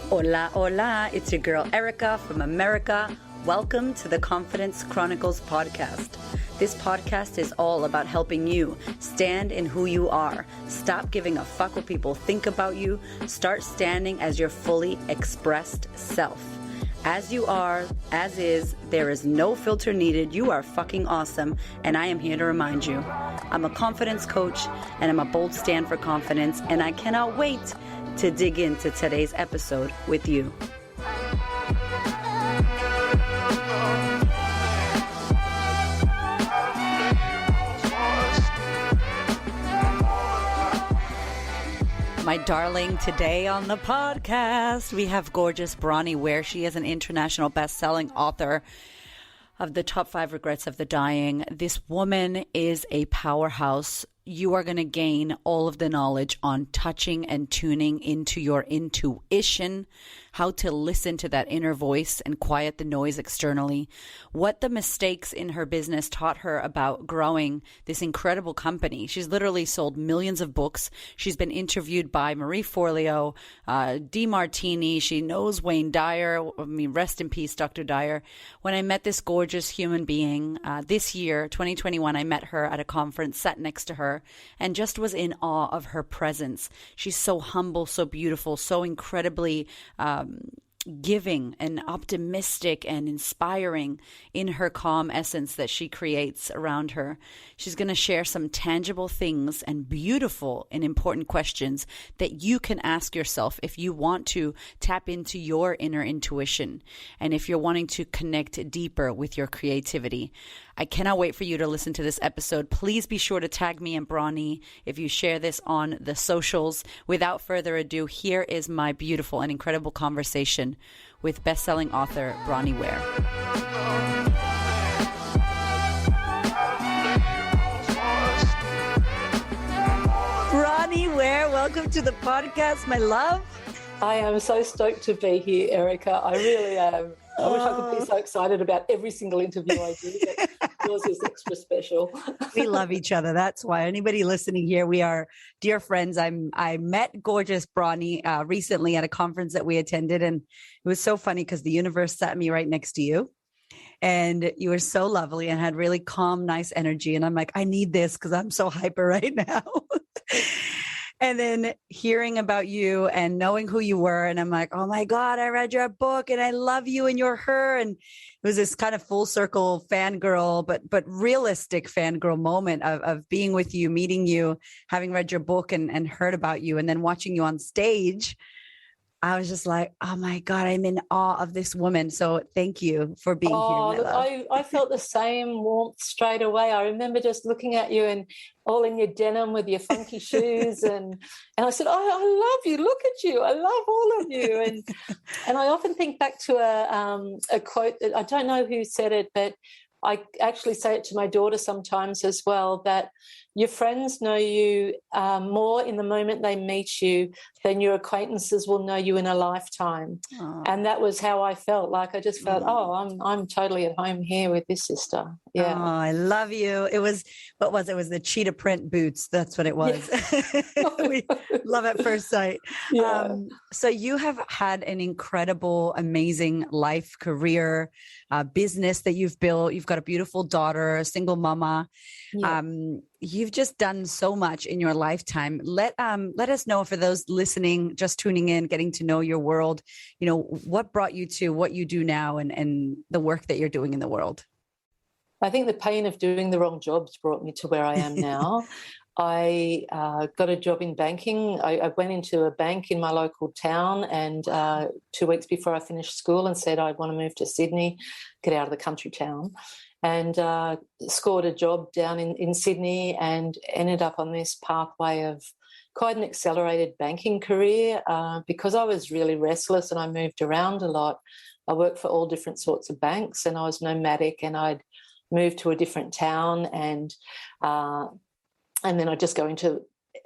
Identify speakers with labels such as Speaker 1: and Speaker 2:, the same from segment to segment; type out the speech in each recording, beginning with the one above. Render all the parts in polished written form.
Speaker 1: Hola, hola. It's your girl Erica from America. Welcome to the Confidence Chronicles podcast. This podcast is all about helping you stand in who you are. Stop giving a fuck what people think about you. Start standing as your fully expressed self. As you are, as is, there is no filter needed. You are fucking awesome, and I am here to remind you. I'm a confidence coach, and I'm a bold stand for confidence, and I cannot wait to dig into today's episode with you. My darling, today on the podcast, we have gorgeous Bronnie Ware. She is an international best-selling author of The Top 5 Regrets of the Dying. This woman is a powerhouse. You are going to gain all of the knowledge on touching and tuning into your intuition, how to listen to that inner voice and quiet the noise externally, what the mistakes in her business taught her about growing this incredible company. She's literally sold millions of books. She's been interviewed by Marie Forleo, DeMartini. She knows Wayne Dyer. I mean, rest in peace, Dr. Dyer. When I met this gorgeous human being this year, 2021, I met her at a conference, sat next to her, and just was in awe of her presence. She's so humble, so beautiful, so incredibly giving and optimistic and inspiring in her calm essence that she creates around her. She's going to share some tangible things and beautiful and important questions that you can ask yourself if you want to tap into your inner intuition and if you're wanting to connect deeper with your creativity. I cannot wait for you to listen to this episode. Please be sure to tag me and Bronnie if you share this on the socials. Without further ado, here is my beautiful and incredible conversation with best-selling author Bronnie Ware. Bronnie Ware, welcome to the podcast, my love.
Speaker 2: I am so stoked to be here, Erica. I really am. I wish I could be so excited about every single interview I do, but yours is extra special.
Speaker 1: We love each other. That's why. Anybody listening here, we are dear friends. I met gorgeous Bronnie recently at a conference that we attended, and it was so funny because the universe sat me right next to you. And you were so lovely and had really calm, nice energy. And I'm like, I need this because I'm so hyper right now. And then hearing about you and knowing who you were, and I'm like, oh my God, I read your book and I love you and you're her. And it was this kind of full circle fangirl, but realistic fangirl moment of being with you, meeting you, having read your book and heard about you, and then watching you on stage. I was just like, oh my God, I'm in awe of this woman. So thank you for being here.
Speaker 2: Look, I felt the same warmth straight away. I remember just looking at you and all in your denim with your funky shoes. And I said, oh, I love you. Look at you. I love all of you. And I often think back to a quote that I don't know who said it, but I actually say it to my daughter sometimes as well, that your friends know you more in the moment they meet you than your acquaintances will know you in a lifetime. Aww. And that was how I felt. Like I just felt, I'm totally at home here with this sister. Yeah.
Speaker 1: Oh, I love you. It was, what was it? It was the cheetah print boots. That's what it was. Yeah. We love at first sight. Yeah. So you have had an incredible, amazing life, career, business that you've built. You've got a beautiful daughter, a single mama. Yeah. You've just done so much in your lifetime. Let us know, for those listening, just tuning in, getting to know your world, what brought you to what you do now and the work that you're doing in the world.
Speaker 2: I think the pain of doing the wrong jobs brought me to where I am now. I got a job in banking. I went into a bank in my local town, and 2 weeks before I finished school, and said I'd want to move to Sydney, get out of the country town, and scored a job down in Sydney, and ended up on this pathway of quite an accelerated banking career because I was really restless and I moved around a lot. I worked for all different sorts of banks, and I was nomadic, and I'd moved to a different town, and then I'd just go into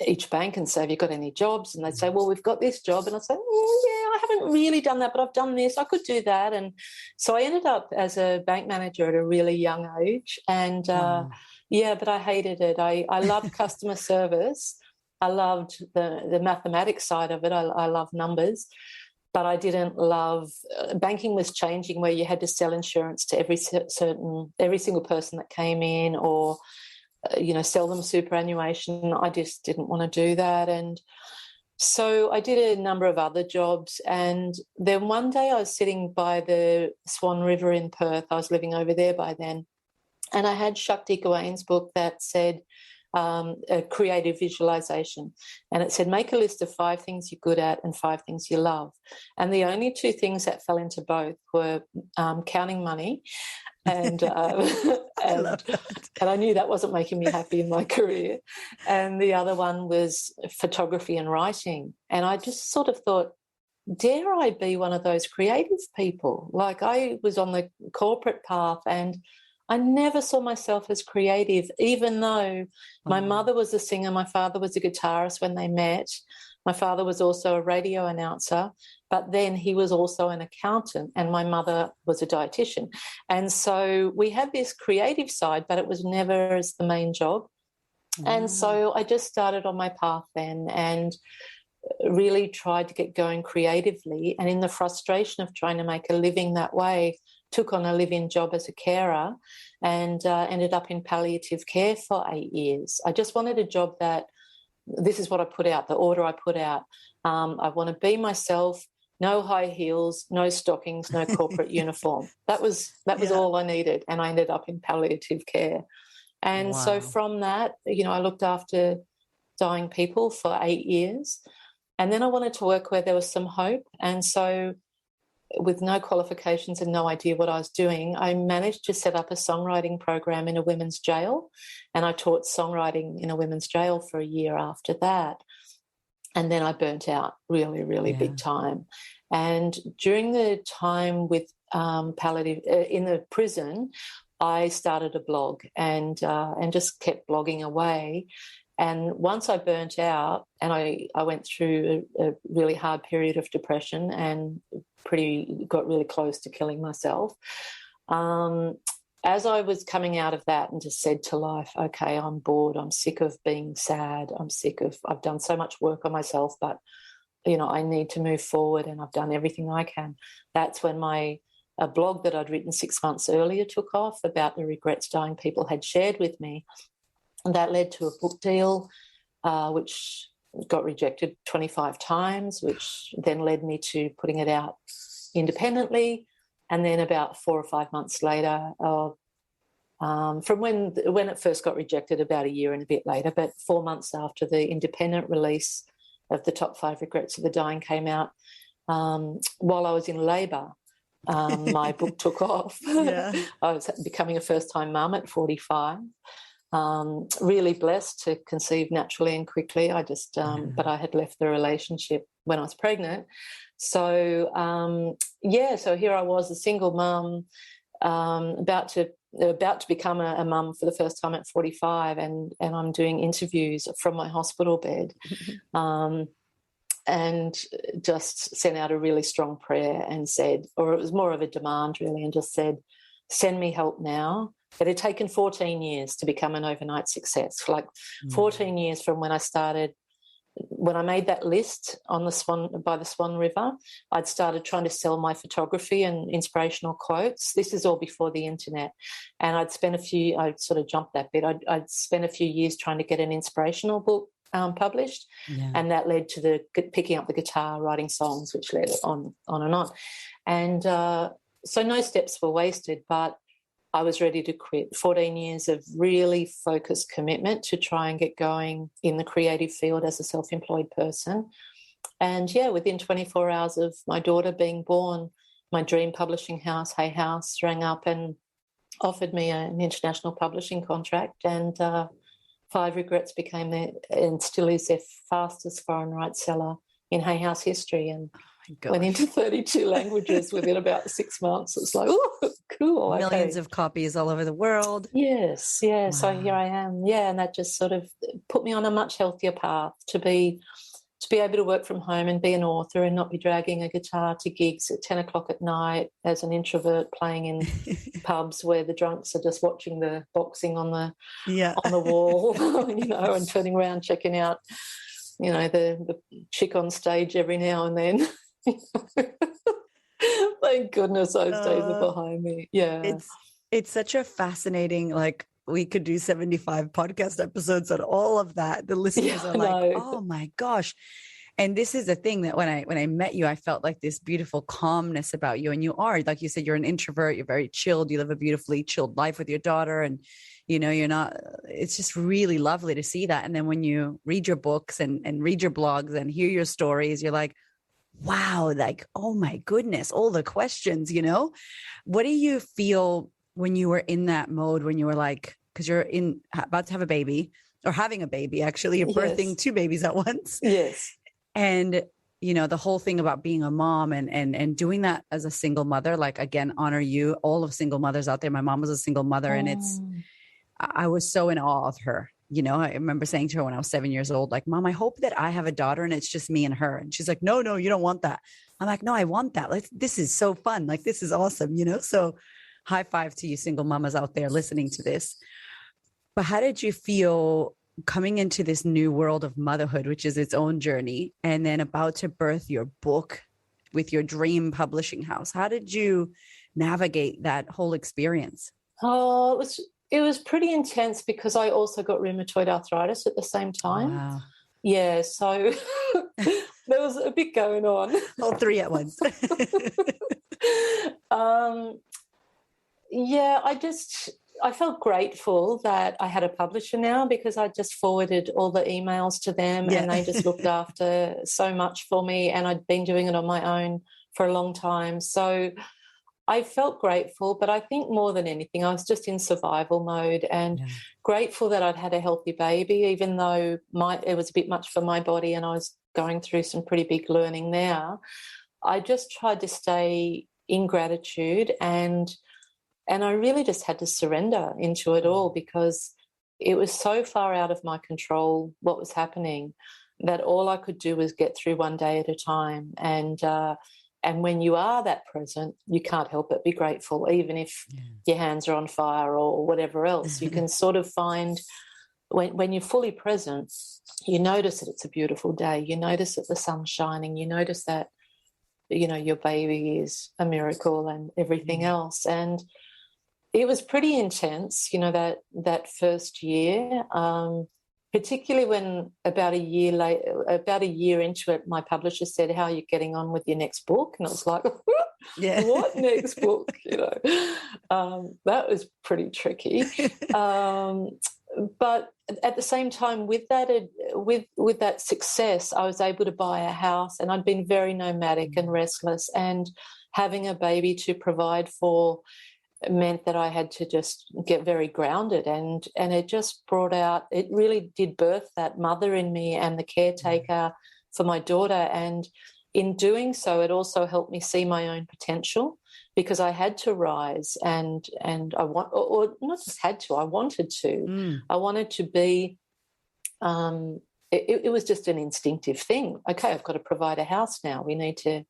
Speaker 2: each bank and say, have you got any jobs? And they'd say, well, we've got this job. And I'd say, yeah, I haven't really done that, but I've done this. I could do that. And so I ended up as a bank manager at a really young age. And, but I hated it. I loved customer service. I loved the mathematics side of it. I love numbers. but I didn't love banking was changing, where you had to sell insurance to every single person that came in, or sell them superannuation. I just didn't want to do that. And so I did a number of other jobs. And then one day I was sitting by the Swan River in Perth. I was living over there by then. And I had Shakti Gawain's book that said a creative visualization. And it said, make a list of 5 things you're good at and 5 things you love. And the only 2 things that fell into both were counting money and I knew that wasn't making me happy in my career. And the other one was photography and writing. And I just sort of thought, dare I be one of those creative people? Like, I was on the corporate path and I never saw myself as creative, even though my mother was a singer, my father was a guitarist when they met. My father was also a radio announcer, but then he was also an accountant, and my mother was a dietitian. And so we had this creative side, but it was never as the main job. And so I just started on my path then and really tried to get going creatively. And in the frustration of trying to make a living that way, took on a live-in job as a carer and ended up in palliative care for 8 years. I just wanted a job that, this is what I put out, the order I put out. I want to be myself, no high heels, no stockings, no corporate uniform. That was all I needed, and I ended up in palliative care. And so from that, I looked after dying people for 8 years, and then I wanted to work where there was some hope. And so, with no qualifications and no idea what I was doing, I managed to set up a songwriting program in a women's jail, and I taught songwriting in a women's jail for a year after that. And then I burnt out really, really big time. And during the time with palliative in the prison, I started a blog and just kept blogging away. And once I burnt out, and I went through a really hard period of depression and got really close to killing myself. As I was coming out of that and just said to life, okay, I'm bored, I'm sick of being sad, I've done so much work on myself, but, I need to move forward, and I've done everything I can. That's when a blog that I'd written 6 months earlier took off about the regrets dying people had shared with me. And that led to a book deal, which got rejected 25 times, which then led me to putting it out independently. And then about 4 or 5 months later, from when it first got rejected, about a year and a bit later, but 4 months after the independent release of the Top 5 Regrets of the Dying came out, while I was in labour, my book took off. I was becoming a first-time mum at 45. Really blessed to conceive naturally and quickly. But I had left the relationship when I was pregnant. So, so here I was, a single mum, about to become a mum for the first time at 45, and I'm doing interviews from my hospital bed, and just sent out a really strong prayer and said, or it was more of a demand really, and just said, send me help now. It had taken 14 years to become an overnight success, 14 years from when I started. When I made that list on by the Swan River, I'd started trying to sell my photography and inspirational quotes. This is all before the internet. And I'd sort of jumped that bit. I'd spent a few years trying to get an inspirational book published, and that led to picking up the guitar, writing songs, which led on and on. And so no steps were wasted, but I was ready to quit. 14 years of really focused commitment to try and get going in the creative field as a self-employed person. And, within 24 hours of my daughter being born, my dream publishing house, Hay House, rang up and offered me an international publishing contract, and 5 Regrets became and still is their fastest foreign rights seller in Hay House history, and went into 32 languages within about 6 months. It's like, oh, cool.
Speaker 1: Millions of copies all over the world.
Speaker 2: Yes, yeah. Wow. So here I am. Yeah, and that just sort of put me on a much healthier path to be able to work from home and be an author and not be dragging a guitar to gigs at 10 o'clock at night as an introvert, playing in pubs where the drunks are just watching the boxing on the wall, and turning around checking out, the chick on stage every now and then. Thank goodness those days are behind me. Yeah.
Speaker 1: It's such a fascinating, like, we could do 75 podcast episodes on all of that. The listeners are like, oh my gosh. And this is the thing that when I met you, I felt like this beautiful calmness about you. And you are, like you said, you're an introvert, you're very chilled, you live a beautifully chilled life with your daughter. And, you know, you're not, it's just really lovely to see that. And then when you read your books and read your blogs and hear your stories, you're like, wow, like, oh my goodness, all the questions, you know. What do you feel when you were in that mode, when you were like, because you're about to have a baby, or having a baby, actually, you're birthing two babies at once.
Speaker 2: Yes.
Speaker 1: And, you know, the whole thing about being a mom and doing that as a single mother, like, again, honor you, all of single mothers out there. My mom was a single mother, and I was so in awe of her. You know, I remember saying to her when I was 7 years old, like, Mom, I hope that I have a daughter and it's just me and her. And she's like, no, you don't want that. I'm like, no, I want that. Like, this is so fun. Like, this is awesome, you know? So high five to you single mamas out there listening to this. But how did you feel coming into this new world of motherhood, which is its own journey, and then about to birth your book with your dream publishing house? How did you navigate that whole experience?
Speaker 2: Oh, it was pretty intense because I also got rheumatoid arthritis at the same time.
Speaker 1: Wow.
Speaker 2: Yeah, so there was a bit going on.
Speaker 1: All three at once.
Speaker 2: Yeah, I felt grateful that I had a publisher now, because I just forwarded all the emails to them and they just looked after so much for me, and I'd been doing it on my own for a long time. So I felt grateful, but I think more than anything, I was just in survival mode, and grateful that I'd had a healthy baby, even though it was a bit much for my body and I was going through some pretty big learning there. I just tried to stay in gratitude, and I really just had to surrender into it all, because it was so far out of my control what was happening, that all I could do was get through one day at a time. And when you are that present, you can't help but be grateful, even if your hands are on fire or whatever else. You can sort of find, when you're fully present, you notice that it's a beautiful day. You notice that the sun's shining. You notice that, you know, your baby is a miracle and everything else. And it was pretty intense, you know, that first year, particularly when about a year into it, my publisher said, "How are you getting on with your next book?" And I was like, what next book? You know, that was pretty tricky. But at the same time, with that success, I was able to buy a house, and I'd been very nomadic and restless, and having a baby to provide for meant that I had to just get very grounded, and it just it really did birth that mother in me and the caretaker for my daughter. And in doing so, it also helped me see my own potential, because I had to rise, and I or not just had to, I wanted to. I wanted to be, it was just an instinctive thing. Okay, I've got to provide a house now. We need to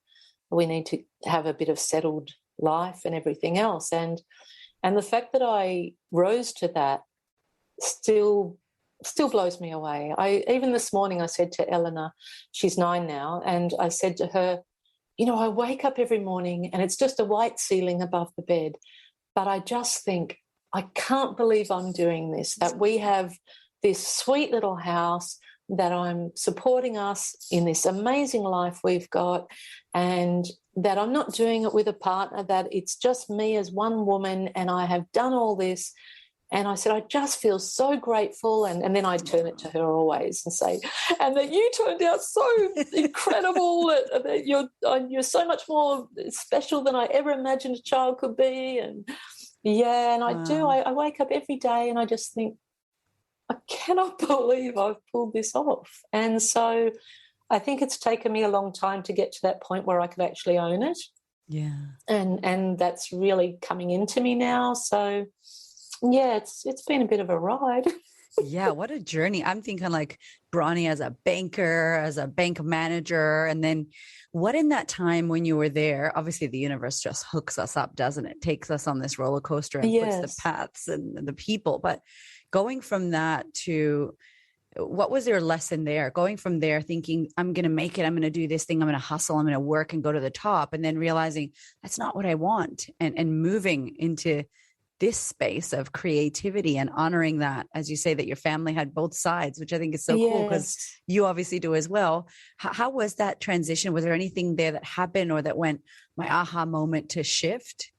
Speaker 2: have a bit of settled life and everything else. And the fact that I rose to that still blows me away. Even this morning I said to Eleanor, she's 9 now, and I said to her, you know, I wake up every morning and it's just a white ceiling above the bed, but I just think, I can't believe I'm doing this, that we have this sweet little house, that I'm supporting us in this amazing life we've got, and that I'm not doing it with a partner, that it's just me as one woman, and I have done all this. And I said, I just feel so grateful. And then I turn it to her always and say, and that you turned out so incredible, that you're so much more special than I ever imagined a child could be. And I do. I wake up every day and I just think, I cannot believe I've pulled this off. And so I think it's taken me a long time to get to that point where I could actually own it.
Speaker 1: Yeah.
Speaker 2: And that's really coming into me now. So yeah, it's been a bit of a ride.
Speaker 1: Yeah, what a journey. I'm thinking like Bronnie as a banker, as a bank manager. And then what in that time when you were there, obviously the universe just hooks us up, doesn't it? Takes us on this roller coaster and puts the paths and the people. But going from that to What was your lesson there? Going from there thinking, I'm going to make it, I'm going to do this thing, I'm going to hustle, I'm going to work and go to the top, and then realizing that's not what I want, and moving into this space of creativity and honoring that, as you say, that your family had both sides, which I think is so cool because
Speaker 2: Yes.
Speaker 1: you obviously do as well. How was that transition? Was there anything there that happened or that went my aha moment to shift?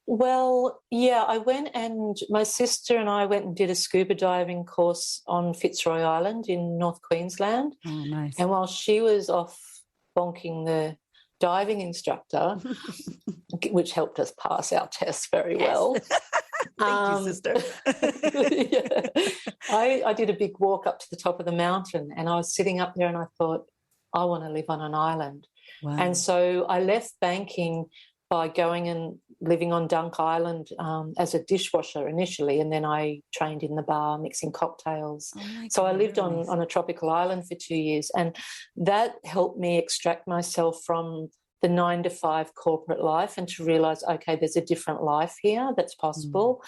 Speaker 2: Well, yeah, I went and my sister and I went and did a scuba diving course on Fitzroy Island in North Queensland.
Speaker 1: Oh, nice.
Speaker 2: And while she was off bonking the diving instructor, which helped us pass our tests very well.
Speaker 1: Thank you, sister.
Speaker 2: Yeah. I did a big walk up to the top of the mountain, and I was sitting up there and I thought, I want to live on an island.
Speaker 1: Wow.
Speaker 2: And so I left banking by going and living on Dunk Island as a dishwasher initially, and then I trained in the bar mixing cocktails. So I lived on a tropical island for 2 years, and that helped me extract myself from the 9-to-5 corporate life and to realise, okay, there's a different life here that's possible,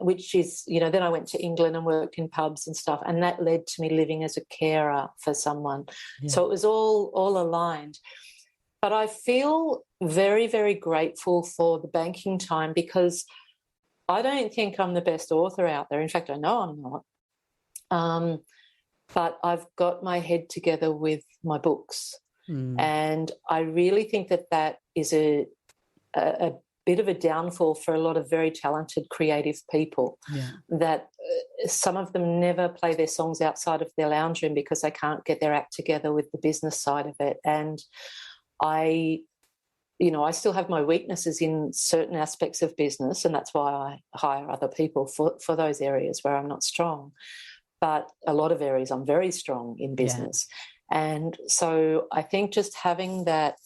Speaker 2: which is, then I went to England and worked in pubs and stuff, and that led to me living as a carer for someone. Yeah. So it was all aligned. But I feel very, very grateful for the banking time because I don't think I'm the best author out there. In fact, I know I'm not. But I've got my head together with my books. And I really think that is a bit of a downfall for a lot of very talented, creative people, that some of them never play their songs outside of their lounge room because they can't get their act together with the business side of it. And I still have my weaknesses in certain aspects of business, and that's why I hire other people for those areas where I'm not strong. But a lot of areas I'm very strong in business. Yeah. And so I think just having that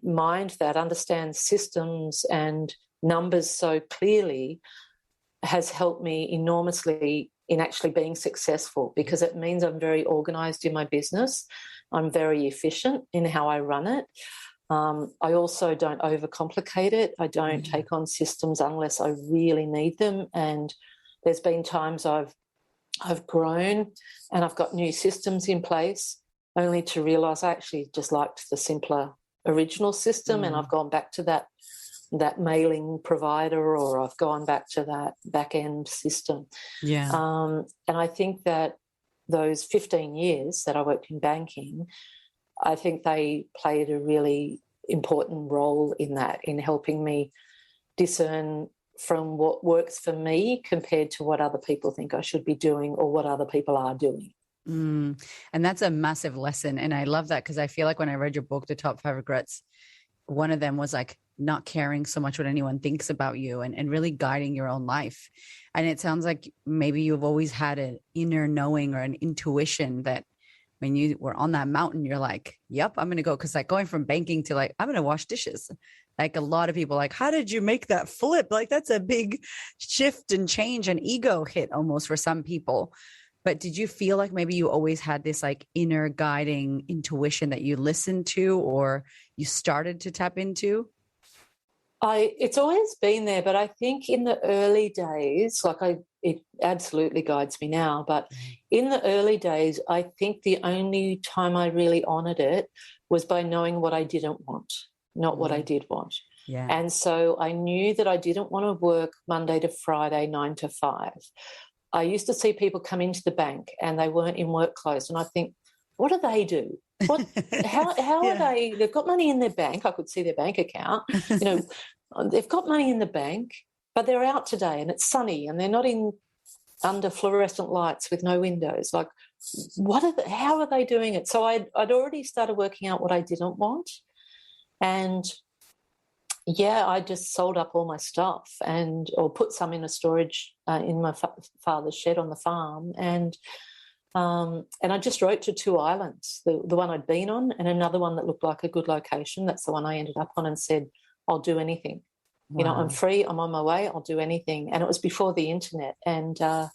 Speaker 2: mind that understands systems and numbers so clearly has helped me enormously in actually being successful, because it means I'm very organised in my business. I'm very efficient in how I run it. I also don't overcomplicate it. I don't take on systems unless I really need them. And there's been times I've grown and I've got new systems in place only to realise I actually just liked the simpler original system, and I've gone back to that mailing provider, or I've gone back to that back-end system. Yeah. And I think that those 15 years that I worked in banking, I think they played a really important role in that, in helping me discern from what works for me compared to what other people think I should be doing or what other people are doing.
Speaker 1: And that's a massive lesson. And I love that because I feel like when I read your book, The Top 5 Regrets, one of them was like not caring so much what anyone thinks about you and really guiding your own life. And it sounds like maybe you've always had an inner knowing or an intuition that when you were on that mountain, you're like, yep, I'm going to go. Because like going from banking to like, I'm going to wash dishes. Like a lot of people like, how did you make that flip? Like that's a big shift and change, and ego hit almost for some people. But did you feel like maybe you always had this like inner guiding intuition that you listened to or you started to tap into?
Speaker 2: It's always been there, but I think in the early days, it absolutely guides me now, but in the early days, I think the only time I really honoured it was by knowing what I didn't want, not what I did want. Yeah. And so I knew that I didn't want to work Monday to Friday, 9 to 5. I used to see people come into the bank and they weren't in work clothes, and I think, what do they do? How are they? They've got money in their bank. I could see their bank account. They've got money in the bank, but they're out today and it's sunny and they're not under fluorescent lights with no windows. Like, how are they doing it? So I'd already started working out what I didn't want, and I just sold up all my stuff or put some in a storage in my father's shed on the farm, and I just wrote to 2 islands, the one I'd been on and another one that looked like a good location. That's the one I ended up on, and said, I'll do anything. Wow. I'm free. I'm on my way. I'll do anything. And it was before the internet. And I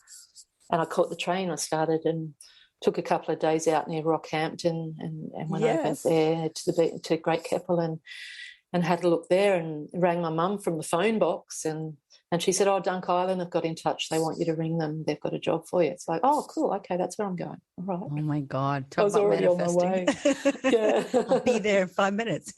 Speaker 2: caught the train. I started and took a couple of days out near Rockhampton and went over there to Great Keppel and had a look there, and rang my mum from the phone box and And she said, oh, Dunk Island have got in touch. They want you to ring them. They've got a job for you. It's like, oh, cool. Okay, that's where I'm going. All right.
Speaker 1: Oh, my God.
Speaker 2: I
Speaker 1: Talk
Speaker 2: was
Speaker 1: about
Speaker 2: already
Speaker 1: manifesting.
Speaker 2: on my way. Yeah.
Speaker 1: I'll be there in 5 minutes.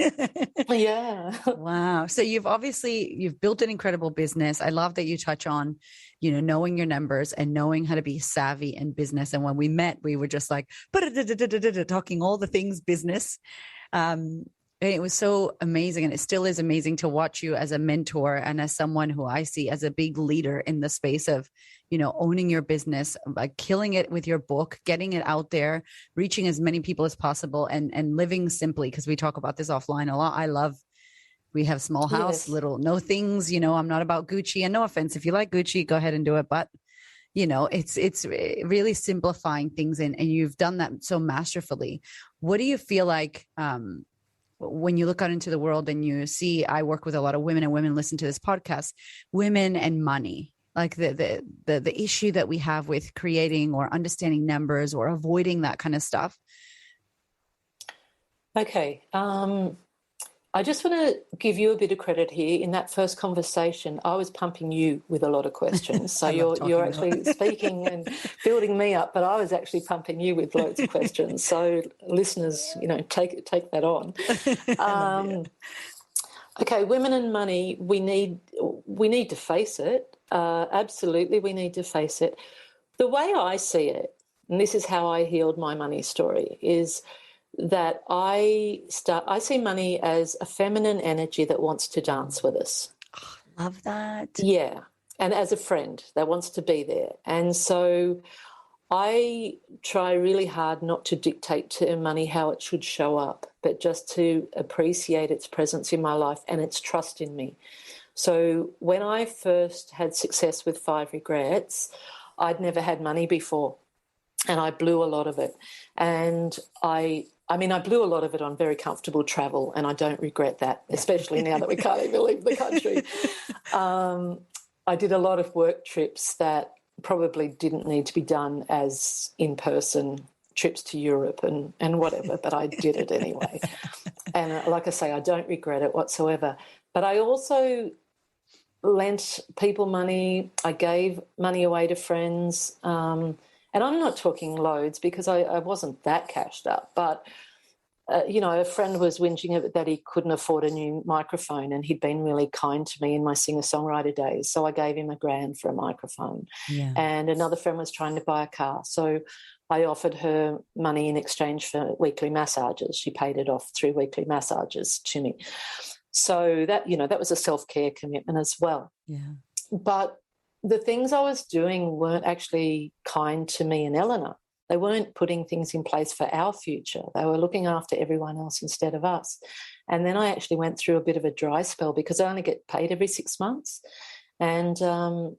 Speaker 2: Yeah.
Speaker 1: Wow. So you've built an incredible business. I love that you touch on, knowing your numbers and knowing how to be savvy in business. And when we met, we were just like, talking all the things business. And it was so amazing. And it still is amazing to watch you as a mentor and as someone who I see as a big leader in the space of, owning your business, like killing it with your book, getting it out there, reaching as many people as possible, and living simply. Because we talk about this offline a lot. We have small house, little, no things, I'm not about Gucci, and no offense. If you like Gucci, go ahead and do it. But, it's really simplifying things. And you've done that so masterfully. What do you feel like, when you look out into the world and you see, I work with a lot of women, and women listen to this podcast, women and money, like the issue that we have with creating or understanding numbers or avoiding that kind of stuff.
Speaker 2: Okay. I just want to give you a bit of credit here. In that first conversation, I was pumping you with a lot of questions. So you're actually speaking and building me up, but I was actually pumping you with loads of questions. So listeners, take that on. Okay, women and money, we need to face it. Absolutely, we need to face it. The way I see it, and this is how I healed my money story, is that I see money as a feminine energy that wants to dance with us.
Speaker 1: Oh, love that.
Speaker 2: Yeah. And as a friend that wants to be there. And so I try really hard not to dictate to money how it should show up, but just to appreciate its presence in my life and its trust in me. So when I first had success with 5 Regrets, I'd never had money before, and I blew a lot of it. And I blew a lot of it on very comfortable travel, and I don't regret that, especially now that we can't even leave the country. I did a lot of work trips that probably didn't need to be done as in-person trips to Europe and whatever, but I did it anyway. And like I say, I don't regret it whatsoever. But I also lent people money. I gave money away to friends. And I'm not talking loads because I wasn't that cashed up, but, a friend was whinging that he couldn't afford a new microphone, and he'd been really kind to me in my singer-songwriter days, so I gave him $1,000 for a microphone. Yeah. And another friend was trying to buy a car, so I offered her money in exchange for weekly massages. She paid it off through weekly massages to me. So that, that was a self-care commitment as well. Yeah. But the things I was doing weren't actually kind to me and Eleanor. They weren't putting things in place for our future. They were looking after everyone else instead of us. And then I actually went through a bit of a dry spell because I only get paid every 6 months. And, so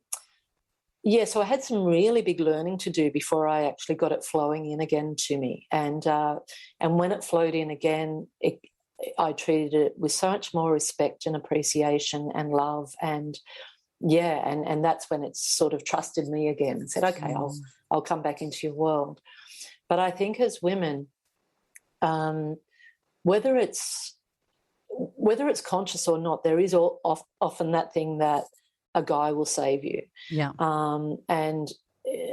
Speaker 2: I had some really big learning to do before I actually got it flowing in again to me. And when it flowed in again, I treated it with so much more respect and appreciation and love, and and that's when it sort of trusted me again and said, okay, I'll come back into your world. But I think as women, whether it's conscious or not, there is often that thing that a guy will save you. Yeah. And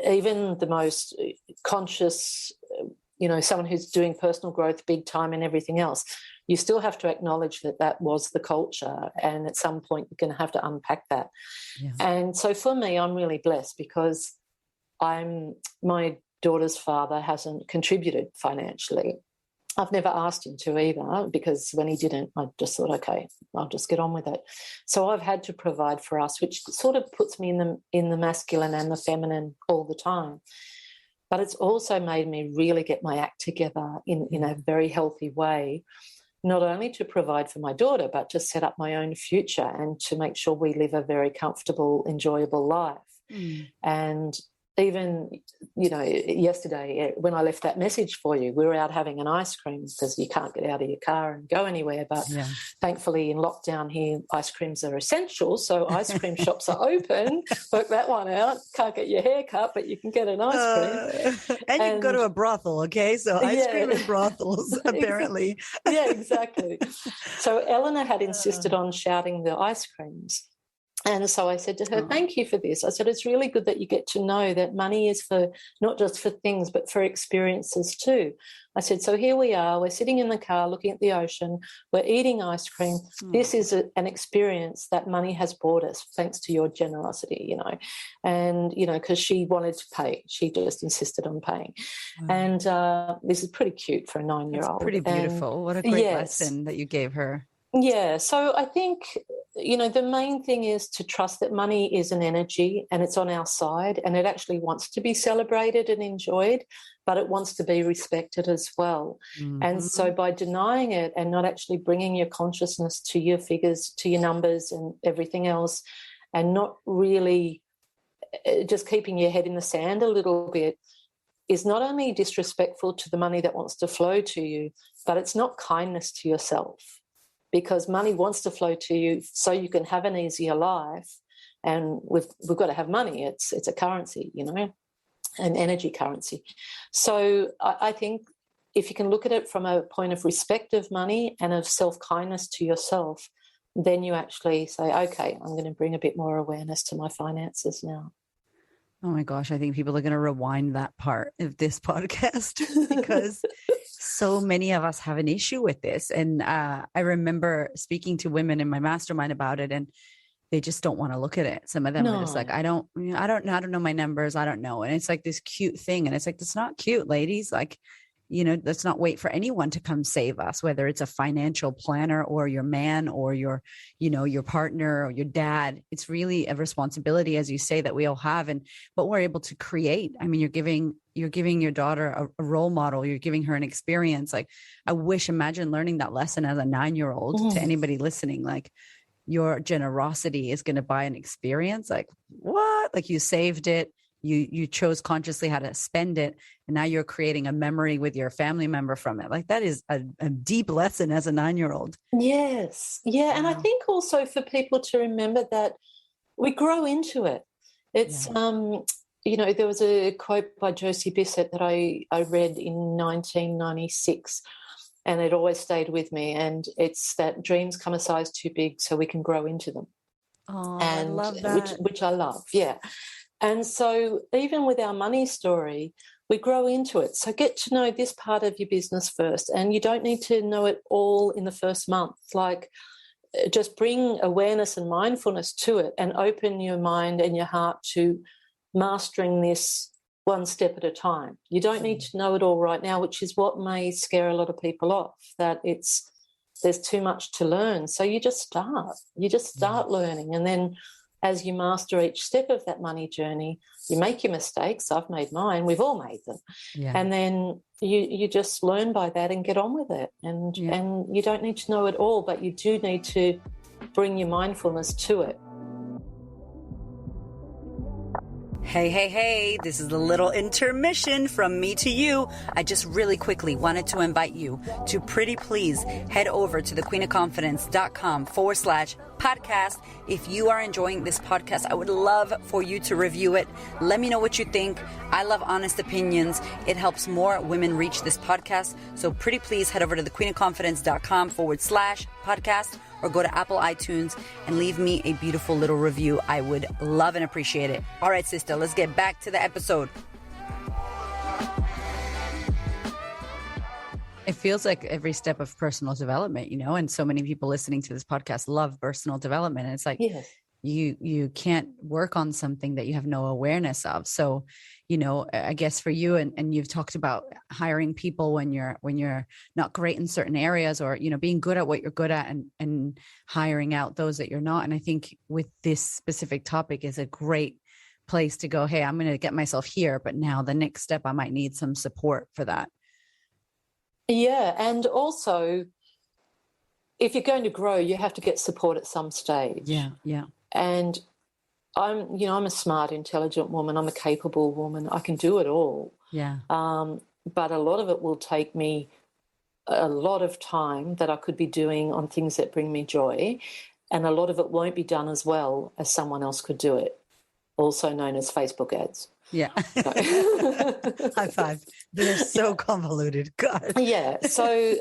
Speaker 2: even the most conscious, someone who's doing personal growth big time and everything else, you still have to acknowledge that was the culture, and at some point you're going to have to unpack that. Yeah. And so for me, I'm really blessed because my daughter's father hasn't contributed financially. I've never asked him to either, because when he didn't, I just thought, okay, I'll just get on with it. So I've had to provide for us, which sort of puts me in the masculine and the feminine all the time. But it's also made me really get my act together in a very healthy way, not only to provide for my daughter, but to set up my own future and to make sure we live a very comfortable, enjoyable life. Mm. And even, yesterday when I left that message for you, we were out having an ice cream because you can't get out of your car and go anywhere. But thankfully in lockdown here, ice creams are essential. So ice cream shops are open. Work that one out. Can't get your hair cut, but you can get an ice cream.
Speaker 1: And you can go to a brothel, okay? So ice cream and brothels, apparently.
Speaker 2: Yeah, exactly. So Eleanor had insisted on shouting the ice creams. And so I said to her, thank you for this. I said, it's really good that you get to know that money is for not just for things, but for experiences too. I said, so here we are. We're sitting in the car looking at the ocean. We're eating ice cream. This is an experience that money has brought us thanks to your generosity, you know. And, you know, because she wanted to pay. She just insisted on paying. And this is pretty cute for a 9-year-old.
Speaker 1: It's pretty beautiful. And what a great lesson that you gave her.
Speaker 2: Yeah. So I think, you know, the main thing is to trust that money is an energy and it's on our side and it actually wants to be celebrated and enjoyed, but it wants to be respected as well. Mm-hmm. And so by denying it and not actually bringing your consciousness to your figures, to your numbers and everything else, and not really just keeping your head in the sand a little bit, is not only disrespectful to the money that wants to flow to you, but it's not kindness to yourself. Because money wants to flow to you so you can have an easier life. And we've got to have money. It's a currency, you know, an energy currency. So I think if you can look at it from a point of respect of money and of self-kindness to yourself, then you actually say, okay, I'm going to bring a bit more awareness to my finances now.
Speaker 1: Oh my gosh, I think people are going to rewind that part of this podcast because so many of us have an issue with this. And I remember speaking to women in my mastermind about it, and they just don't want to look at it. Some of them are just like, I don't know my numbers. I don't know. And it's like this cute thing. And it's like, it's not cute, ladies. Like, you know, let's not wait for anyone to come save us, whether it's a financial planner or your man or your, you know, your partner or your dad. It's really a responsibility, as you say, that we all have. And what we're able to create. I mean, you're giving your daughter a role model. You're giving her an experience. Like, imagine learning that lesson as a 9-year-old to anybody listening. Like, your generosity is going to buy an experience. Like, what? Like, you saved it. You chose consciously how to spend it, and now you're creating a memory with your family member from it. Like, that is a deep lesson as a 9-year-old.
Speaker 2: Yes. Yeah. Wow. And I think also for people to remember that we grow into it. It's, you know, there was a quote by Josie Bissett that I read in 1996, and it always stayed with me. And it's that dreams come a size too big so we can grow into them.
Speaker 1: Oh, and I love that.
Speaker 2: Which I love. Yeah. And so even with our money story, we grow into it. So get to know this part of your business first. And you don't need to know it all in the first month. Like, just bring awareness and mindfulness to it and open your mind and your heart to mastering this one step at a time. You don't need to know it all right now, which is what may scare a lot of people off, that there's too much to learn. So you just start learning. And then as you master each step of that money journey, you make your mistakes. I've made mine. We've all made them. Yeah. And then you just learn by that and get on with it. And you don't need to know it all, but you do need to bring your mindfulness to it.
Speaker 1: Hey, this is a little intermission from me to you. I just really quickly wanted to invite you to pretty please head over to thequeenofconfidence.com/podcast. If you are enjoying this podcast, I would love for you to review it. Let me know what you think. I love honest opinions. It helps more women reach this podcast. So pretty please head over to thequeenofconfidence.com/podcast. or go to Apple iTunes and leave me a beautiful little review. I would love and appreciate it. All right, sister, let's get back to the episode. It feels like every step of personal development, you know, and so many people listening to this podcast love personal development. And it's like, yes. You can't work on something that you have no awareness of. So, you know, I guess for you, and you've talked about hiring people when you're not great in certain areas, or, you know, being good at what you're good at and hiring out those that you're not. And I think with this specific topic is a great place to go, hey, I'm going to get myself here, but now the next step, I might need some support for that.
Speaker 2: Yeah. And also, if you're going to grow, you have to get support at some stage.
Speaker 1: Yeah.
Speaker 2: And I'm a smart, intelligent woman. I'm a capable woman. I can do it all.
Speaker 1: Yeah.
Speaker 2: But a lot of it will take me a lot of time that I could be doing on things that bring me joy. And a lot of it won't be done as well as someone else could do it, also known as Facebook ads.
Speaker 1: Yeah. High five. They're so convoluted. God.
Speaker 2: Yeah. So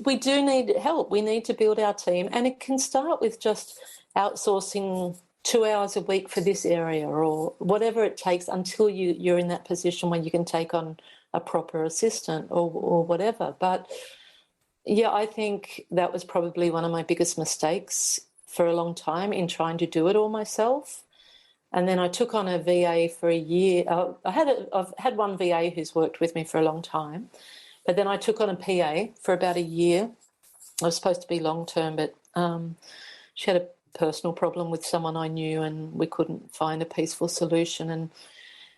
Speaker 2: we do need help. We need to build our team. And it can start with just outsourcing 2 hours a week for this area, or whatever it takes until you're in that position where you can take on a proper assistant or whatever. But yeah, I think that was probably one of my biggest mistakes for a long time, in trying to do it all myself. And then I took on a VA for a year. I've had one VA who's worked with me for a long time, but then I took on a PA for about a year. I was supposed to be long-term, but she had a personal problem with someone I knew, and we couldn't find a peaceful solution,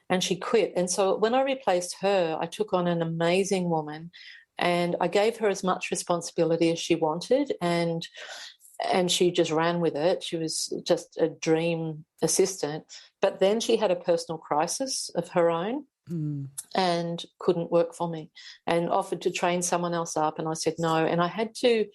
Speaker 2: and she quit. And so when I replaced her, I took on an amazing woman, and I gave her as much responsibility as she wanted, and she just ran with it. She was just a dream assistant. But then she had a personal crisis of her own and couldn't work for me, and offered to train someone else up. And I said no. And I had to,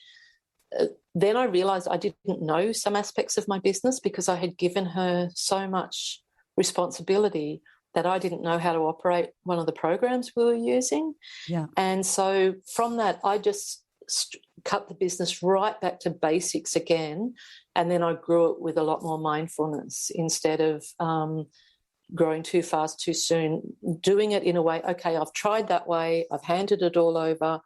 Speaker 2: then I realised I didn't know some aspects of my business, because I had given her so much responsibility that I didn't know how to operate one of the programs we were using.
Speaker 1: Yeah.
Speaker 2: And so from that, I just cut the business right back to basics again, and then I grew it with a lot more mindfulness, instead of growing too fast too soon, doing it in a way, okay, I've tried that way, I've handed it all over,